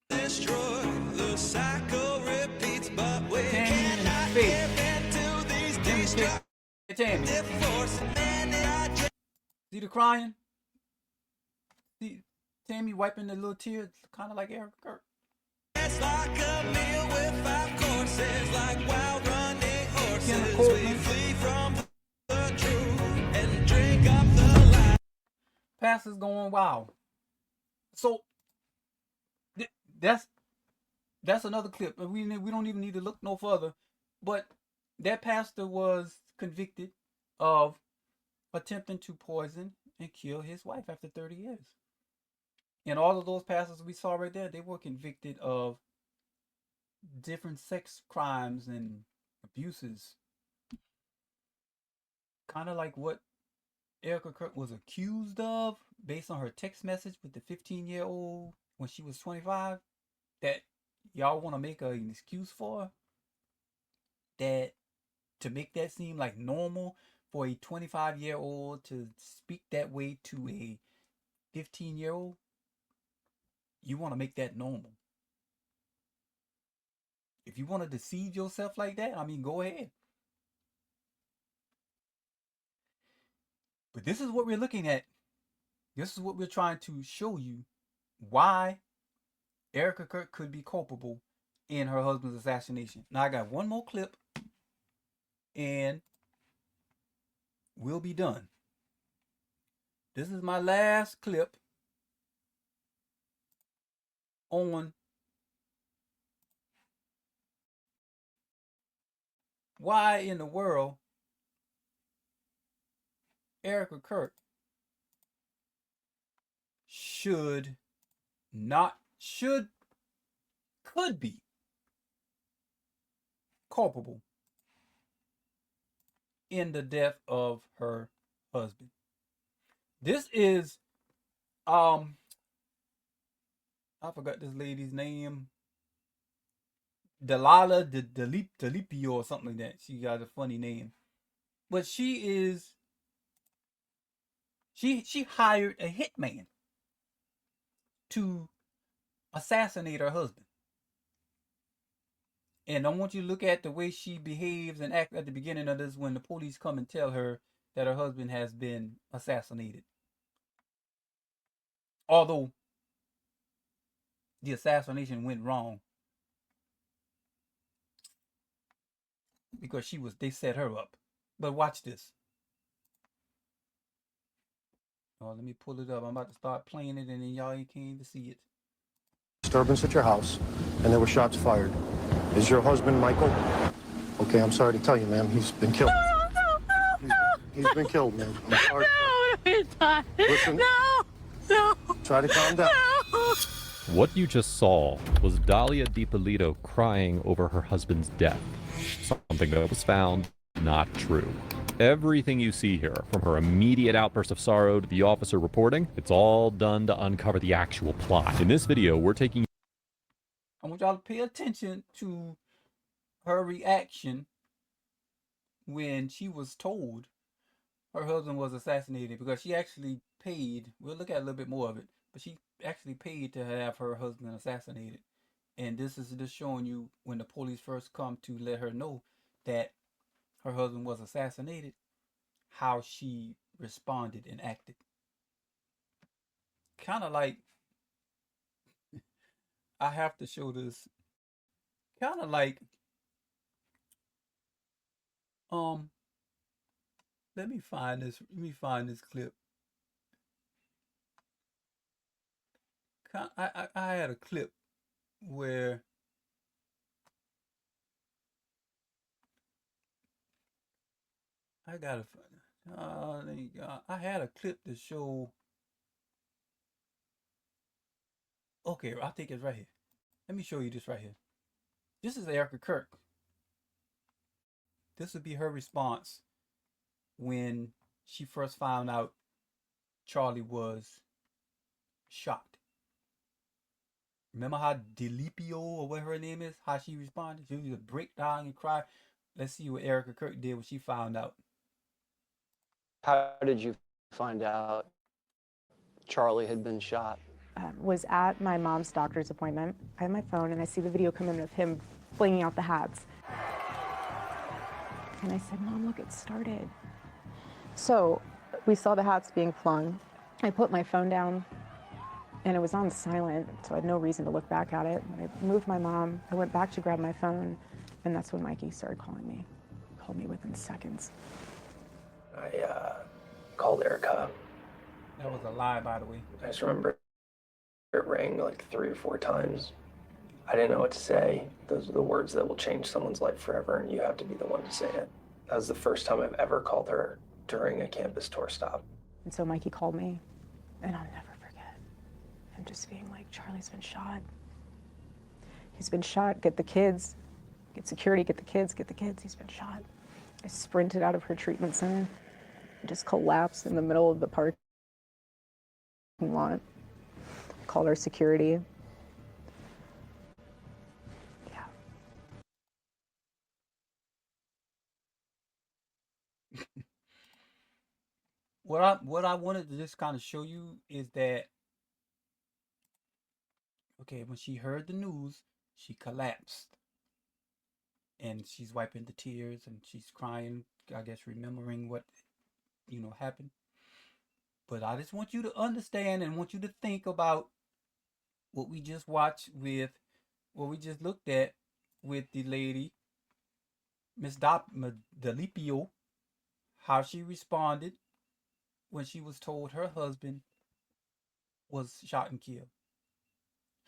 Destroy the cycle repeats, but we cannot give in to these destructive forces. See the crying? See Tammy wiping the little tears, kind of like Erika Kirk. Yes, like a meal with 5 courses, like wild running horses. We flee from the truth and drink up the lie. Pastor's going wild. So that's another clip. We don't even need to look no further. But that pastor was convicted of attempting to poison and kill his wife after 30 years. And all of those pastors we saw right there, they were convicted of different sex crimes and abuses. Kind of like what Erika Kirk was accused of based on her text message with the 15-year-old when she was 25 that y'all want to make an excuse for, that to make that seem like normal for a 25-year-old to speak that way to a 15-year-old. You want to make that normal. If you want to deceive yourself like that, I mean, go ahead. But this is what we're looking at. This is what we're trying to show you why Erika Kirk could be culpable in her husband's assassination. Now I got one more clip and we'll be done. This is my last clip on why in the world Erika Kirk could be culpable in the death of her husband. This is I forgot this lady's name. Delilah Delipio or something like that. She got a funny name. But she hired a hitman to assassinate her husband. And I want you to look at the way she behaves and acts at the beginning of this when the police come and tell her that her husband has been assassinated. Although the assassination went wrong because they set her up. But watch this. Oh, let me pull it up. I'm about to start playing it and then y'all can't even see it. Disturbance at your house, and there were shots fired. Is your husband Michael? Okay, I'm sorry to tell you, ma'am. He's been killed. He's been killed, ma'am. I'm sorry. Listen. No. Try to calm down. What you just saw was Dalia DiPolito crying over her husband's death. Something that was found not true. Everything you see here, from her immediate outburst of sorrow to the officer reporting, it's all done to uncover the actual plot. In this video, we're taking... I want y'all to pay attention to her reaction when she was told her husband was assassinated, because she actually paid, we'll look at a little bit more of it, but she actually paid to have her husband assassinated. And this is just showing you when the police first come to let her know that her husband was assassinated, how she responded and acted. Kind of like, I have to show this, kind of like, let me find this clip. I had a clip where I gotta find I had a clip to show. Okay, I think it's right here. Let me show you this right here. This is Erika Kirk. This would be her response when she first found out Charlie was shot. Remember how Delipio, or what her name is, how she responded? She would break down and cry. Let's see what Erika Kirk did when she found out. How did you find out Charlie had been shot? Was at my mom's doctor's appointment. I have my phone and I see the video come in of him flinging out the hats. And I said, Mom, look, it started. So we saw the hats being flung. I put my phone down and it was on silent, so I had no reason to look back at it. I moved my mom, I went back to grab my phone, and that's when Mikey started calling me. He called me within seconds. I called Erika. That was a lie, by the way. I just remember it rang like 3 or 4 times. I didn't know what to say. Those are the words that will change someone's life forever, and you have to be the one to say it. That was the first time I've ever called her during a campus tour stop. And so Mikey called me, and I'll never forget him just being like, Charlie's been shot. He's been shot, get the kids, get security, get the kids, he's been shot. I sprinted out of her treatment center, just collapsed in the middle of the parking lot. Called our security. Yeah. What I wanted to just kind of show you is that, okay, when she heard the news, she collapsed. And she's wiping the tears and she's crying, I guess, remembering what, happened. But I just want you to understand and want you to think about what we just watched with, what we just looked at with the lady, Miss Delipio, how she responded when she was told her husband was shot and killed.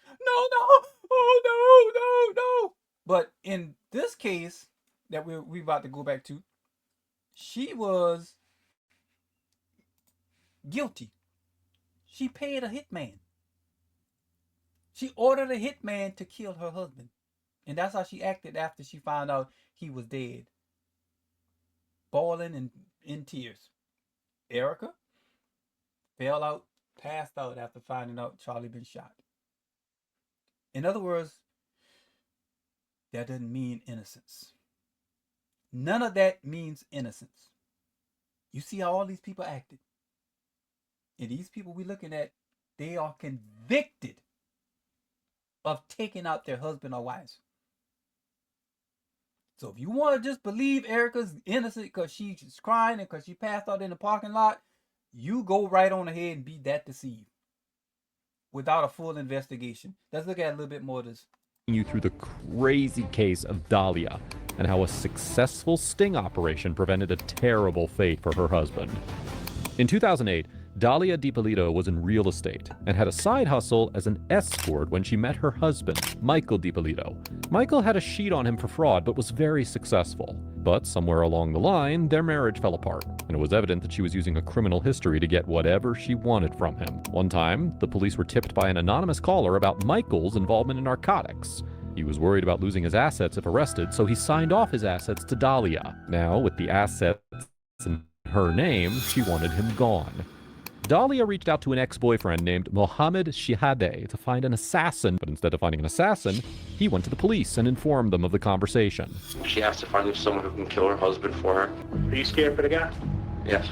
No, oh no. But in this case that we're about to go back to, she was guilty. She paid a hitman. She ordered a hitman to kill her husband. And that's how she acted after she found out he was dead. Bawling and in tears. Erika passed out after finding out Charlie been shot. In other words, that doesn't mean innocence. None of that means innocence. You see how all these people acted. And these people we're looking at, they are convicted of taking out their husband or wives. So if you want to just believe Erika's innocent because she's crying and because she passed out in the parking lot, you go right on ahead and be that deceived without a full investigation. Let's look at a little bit more of this. You through the crazy case of Dahlia and how a successful sting operation prevented a terrible fate for her husband. In 2008, Dahlia DiPolito was in real estate and had a side hustle as an escort when she met her husband, Michael DiPolito. Michael had a sheet on him for fraud but was very successful. But somewhere along the line, their marriage fell apart, and it was evident that she was using a criminal history to get whatever she wanted from him. One time, the police were tipped by an anonymous caller about Michael's involvement in narcotics. He was worried about losing his assets if arrested, so he signed off his assets to Dahlia. Now, with the assets in her name, she wanted him gone. Dahlia reached out to an ex-boyfriend named Mohammed Shihadeh to find an assassin, but instead of finding an assassin, he went to the police and informed them of the conversation. She has to find someone who can kill her husband for her. Are you scared for the guy? Yes,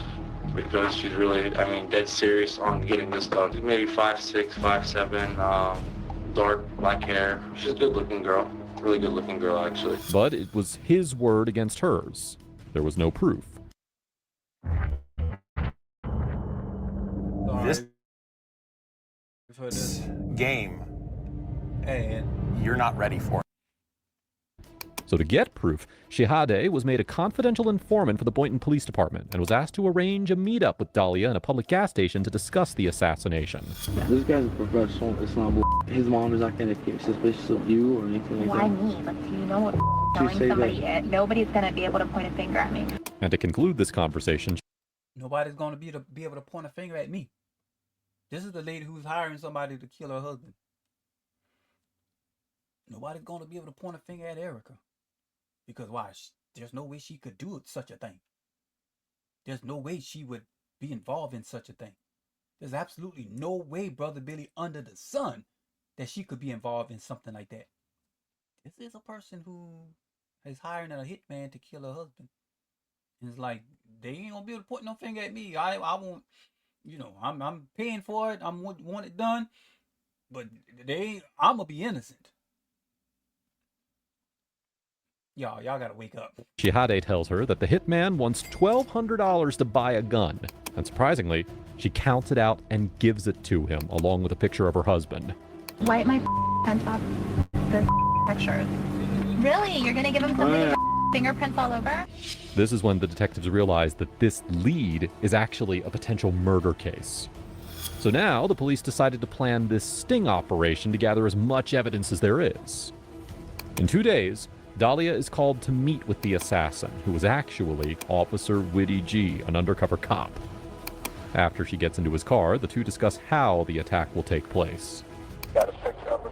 because she's really, dead serious on getting this done. She's maybe 5'6", 5'7", dark black hair. She's a good-looking girl. Really good-looking girl, actually. But it was his word against hers. There was no proof. This game, and you're not ready for it. So to get proof, Shihadeh was made a confidential informant for the Boynton Police Department and was asked to arrange a meetup with Dahlia in a public gas station to discuss the assassination. This guy's a professional. It's not his mom is not going to get suspicious of you or anything like Why that. me? Like, do you know what telling somebody? Nobody's going to be able to point a finger at me. And to conclude this conversation, nobody's going to be able to point a finger at me. This is the lady who's hiring somebody to kill her husband. Nobody's going to be able to point a finger at Erika. Because why? There's no way she could do such a thing. There's no way she would be involved in such a thing. There's absolutely no way, Brother Billy, under the sun, that she could be involved in something like that. This is a person who is hiring a hitman to kill her husband. And it's like, they ain't going to be able to point no finger at me. I won't, I'm paying for it. I want it done. But I'm going to be innocent. Y'all gotta wake up. Shihade tells her that the hitman wants $1,200 to buy a gun. And surprisingly, she counts it out and gives it to him, along with a picture of her husband. Wipe my pants off the pictures. Really? You're gonna give him something with fingerprints all over? This is when the detectives realize that this lead is actually a potential murder case. So now the police decided to plan this sting operation to gather as much evidence as there is. In 2 days, Dahlia is called to meet with the assassin, who was actually Officer Whitty G, an undercover cop. After she gets into his car, the two discuss how the attack will take place. Got a picture of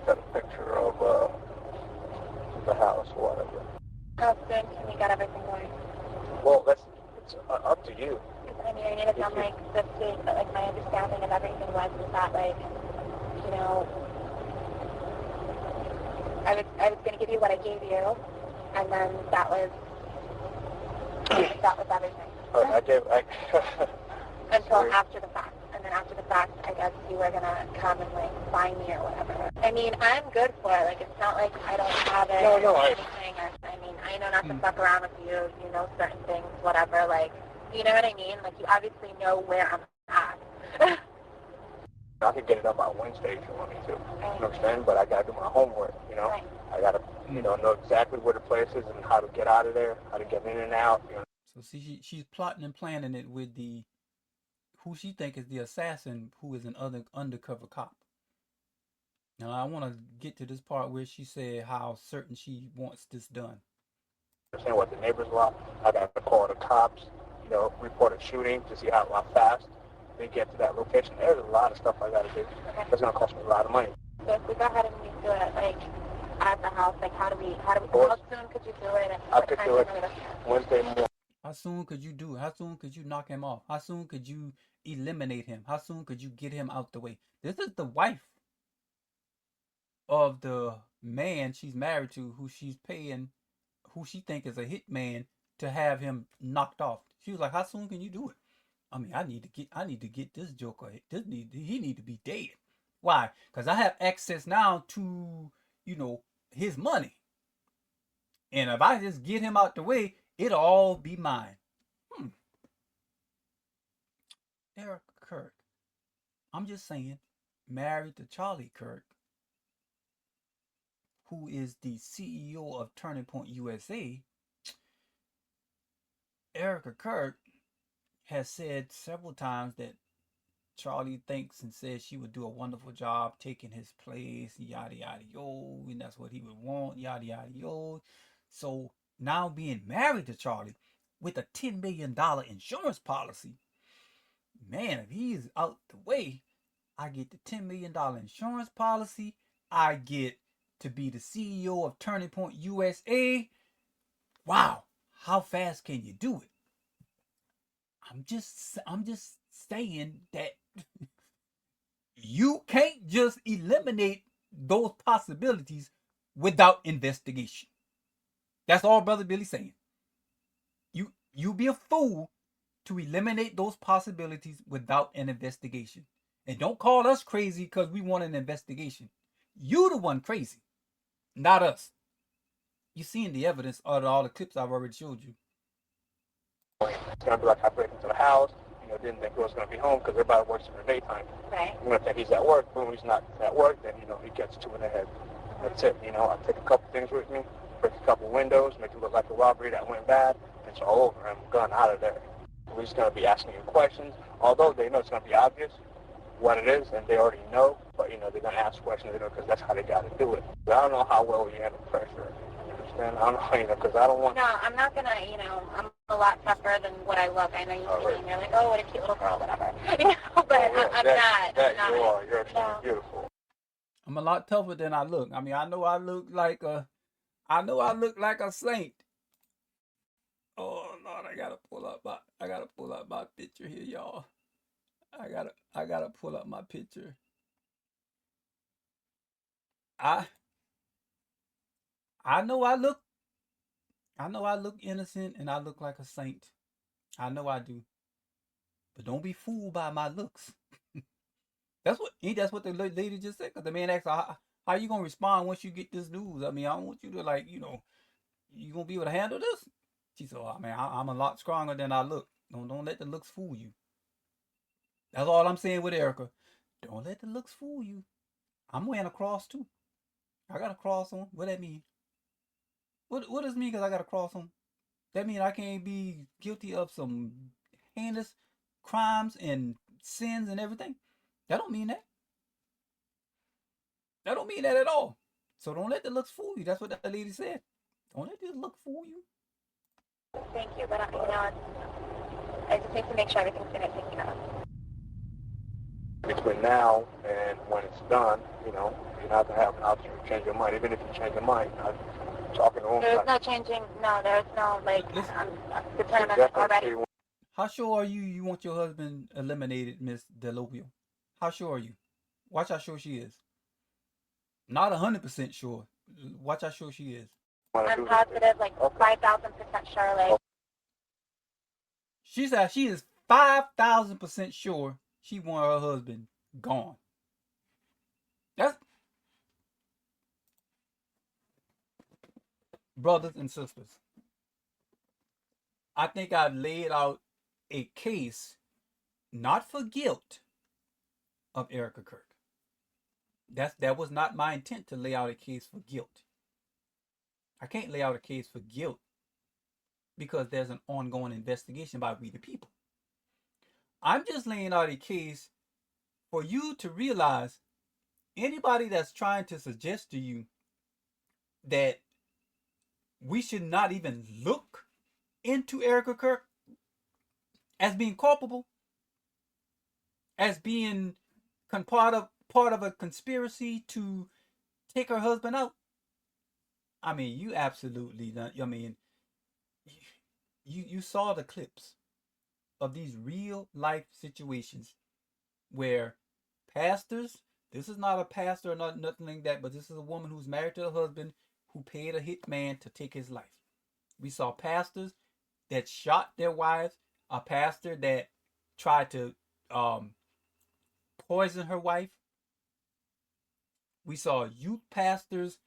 the house or whatever. How soon can we get everything going? Well, it's up to you. I mean, I need to come like this week, but like my understanding of everything was that like, you know, I was gonna give you what I gave you, and then that was everything. Until after the fact. And then after the fact, I guess you were gonna come and like find me or whatever. I mean, I'm good for it. Like, it's not like I don't have it or anything. I mean, I know not to fuck around with you. You know certain things, whatever. Like, you know what I mean? Like, you obviously know where I'm at. I could get it up by Wednesday if you want me to. You understand? But I gotta do my homework, you know? Right. I gotta, know exactly where the place is and how to get out of there, how to get in and out, you know? So see, she's plotting and planning it with who she think is the assassin, who is an undercover cop. Now I want to get to this part where she said how certain she wants this done. Understand what the neighbors want. I got to call the cops, report a shooting to see how fast they get to that location. There's a lot of stuff I got to do. It's gonna cost me a lot of money. So if we go ahead and we do it, like, at the house, like, how soon could you do it? And I could do it Wednesday morning. How soon could you do it? How soon could you knock him off? How soon could you eliminate him? How soon could you get him out the way? This is the wife of the man she's married to, who she's paying, who she think is a hitman, to have him knocked off. She was like, "How soon can you do it?" I mean, I need to get this joker. He need to be dead. Why? Because I have access now to, his money. And if I just get him out the way, it'll all be mine. Erika Kirk. I'm just saying, married to Charlie Kirk, who is the CEO of Turning Point USA. Erika Kirk has said several times that Charlie thinks and says she would do a wonderful job taking his place, yada yada yo, and that's what he would want, yada yada yo. So now being married to Charlie with a $10 million insurance policy, man, if he's out the way, I get the $10 million insurance policy. I get to be the CEO of Turning Point USA. Wow, how fast can you do it? I'm just saying that you can't just eliminate those possibilities without investigation. That's all Brother Billy's saying. You be a fool to eliminate those possibilities without an investigation. And don't call us crazy because we want an investigation. You the one crazy, not us. You seen the evidence of all the clips I've already showed you. It's gonna be like I break into the house, didn't think he was gonna be home because everybody works in the daytime. Right. I'm gonna think he's at work. Boom, he's not at work. Then he gets 2 in the head. That's it. I take a couple things with me, break a couple windows, make it look like a robbery that went bad. It's all over. I'm gone out of there. We're just gonna be asking you questions, although they know it's gonna be obvious what it is, and they already know. But they're gonna ask questions, because that's how they gotta do it. But I don't know how well you handle pressure. You understand? I don't know, because I don't want. No, I'm not gonna. I'm a lot tougher than what I look. I know you're like, oh, what a cute little girl, whatever. But I'm not. You are. You're extremely beautiful. I'm a lot tougher than I look. I mean, I know I look like a saint. Oh Lord, I gotta pull up my picture here, y'all. I gotta pull up my picture. I know I look innocent and I look like a saint. I know I do. But don't be fooled by my looks. That's what the lady just said. Because the man asked her, how you gonna respond once you get this news? I mean, I don't want you to You gonna be able to handle this? She said, oh, man, I'm a lot stronger than I look. Don't let the looks fool you. That's all I'm saying with Erika. Don't let the looks fool you. I'm wearing a cross too. I got a cross on. What that mean? What does it mean because I got a cross on? That mean I can't be guilty of some heinous crimes and sins and everything? That don't mean that. That don't mean that at all. So don't let the looks fool you. That's what that lady said. Don't let the look fool you. Thank you, but I just need to make sure everything's going to take care of. Between now and when it's done, you have to have an option to change your mind. Even if you change your mind, I'm talking to There's no changing. No, there's no, I'm determined already. How sure are you want your husband eliminated, Miss Delobio? How sure are you? Watch how sure she is. Not 100% sure. Watch how sure she is. I'm positive, 5,000% sure, She said she is 5,000% sure she want her husband gone. That's brothers and sisters. I think I've laid out a case, not for guilt, of Erika Kirk. That was not my intent to lay out a case for guilt. I can't lay out a case for guilt because there's an ongoing investigation by we the people. I'm just laying out a case for you to realize anybody that's trying to suggest to you that we should not even look into Erika Kirk as being culpable, as being part of a conspiracy to take her husband out. I mean, you absolutely not. I mean, you saw the clips of these real life situations where pastors. This is not a pastor or nothing like that, but this is a woman who's married to a husband who paid a hit man to take his life. We saw pastors that shot their wives, a pastor that tried to poison her wife. We saw youth pastors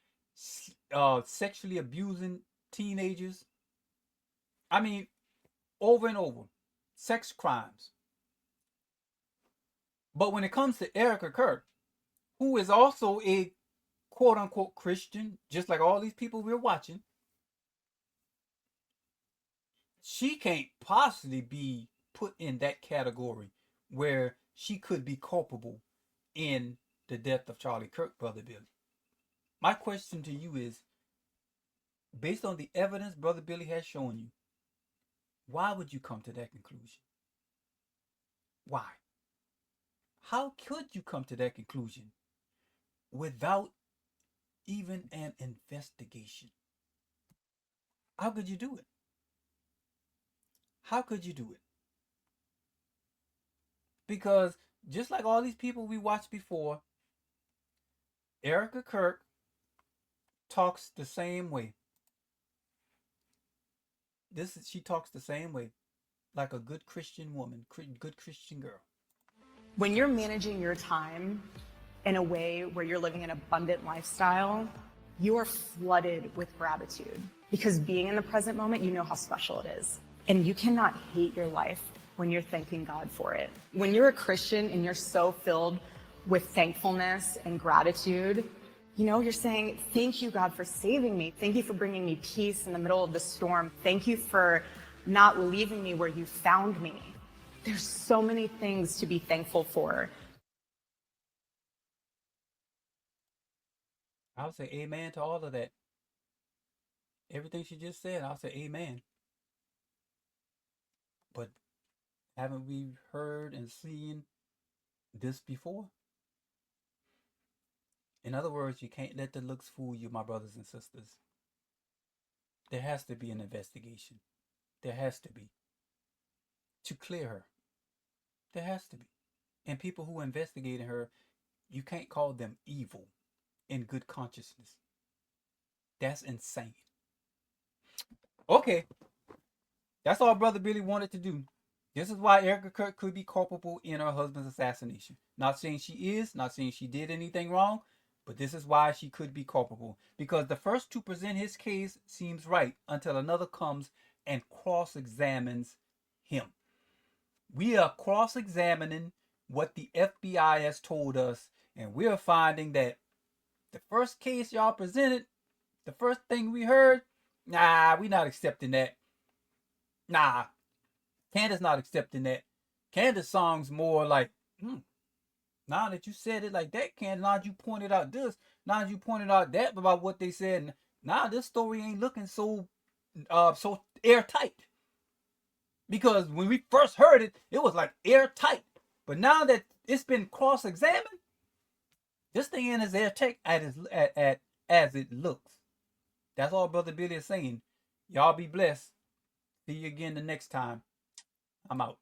sexually abusing teenagers. I mean, over and over. Sex crimes. But when it comes to Erika Kirk, who is also a quote unquote Christian, just like all these people we're watching, she can't possibly be put in that category where she could be culpable in the death of Charlie Kirk, Brother Billy. My question to you is, based on the evidence Brother Billy has shown you, why would you come to that conclusion? Why? How could you come to that conclusion without even an investigation? How could you do it? How could you do it? Because just like all these people we watched before, Erika Kirk talks the same way. She talks the same way, like a good Christian woman, good Christian girl. When you're managing your time in a way where you're living an abundant lifestyle, you are flooded with gratitude because being in the present moment, you know how special it is. And you cannot hate your life when you're thanking God for it. When you're a Christian and you're so filled with thankfulness and gratitude, you're saying, thank you, God, for saving me. Thank you for bringing me peace in the middle of the storm. Thank you for not leaving me where you found me. There's so many things to be thankful for. I'll say amen to all of that. Everything she just said, I'll say amen. But haven't we heard and seen this before? In other words, you can't let the looks fool you, my brothers and sisters. There has to be an investigation. There has to be. To clear her. There has to be. And people who investigated her, you can't call them evil in good consciousness. That's insane. Okay. That's all Brother Billy wanted to do. This is why Erika Kirk could be culpable in her husband's assassination. Not saying she is, not saying she did anything wrong, But this is why she could be culpable. Because the first to present his case seems right until another comes and cross-examines him. We are cross-examining what the FBI has told us, and we're finding that the first case y'all presented, the first thing we heard, nah, we not accepting that. Nah, Candace not accepting that. Candace song's more like, now that you said it like that, Candace, now that you pointed out this, now that you pointed out that about what they said, now this story ain't looking so airtight. Because when we first heard it, it was like airtight. But now that it's been cross-examined, this thing ain't as airtight as it looks. That's all Brother Billy is saying. Y'all be blessed. See you again the next time. I'm out.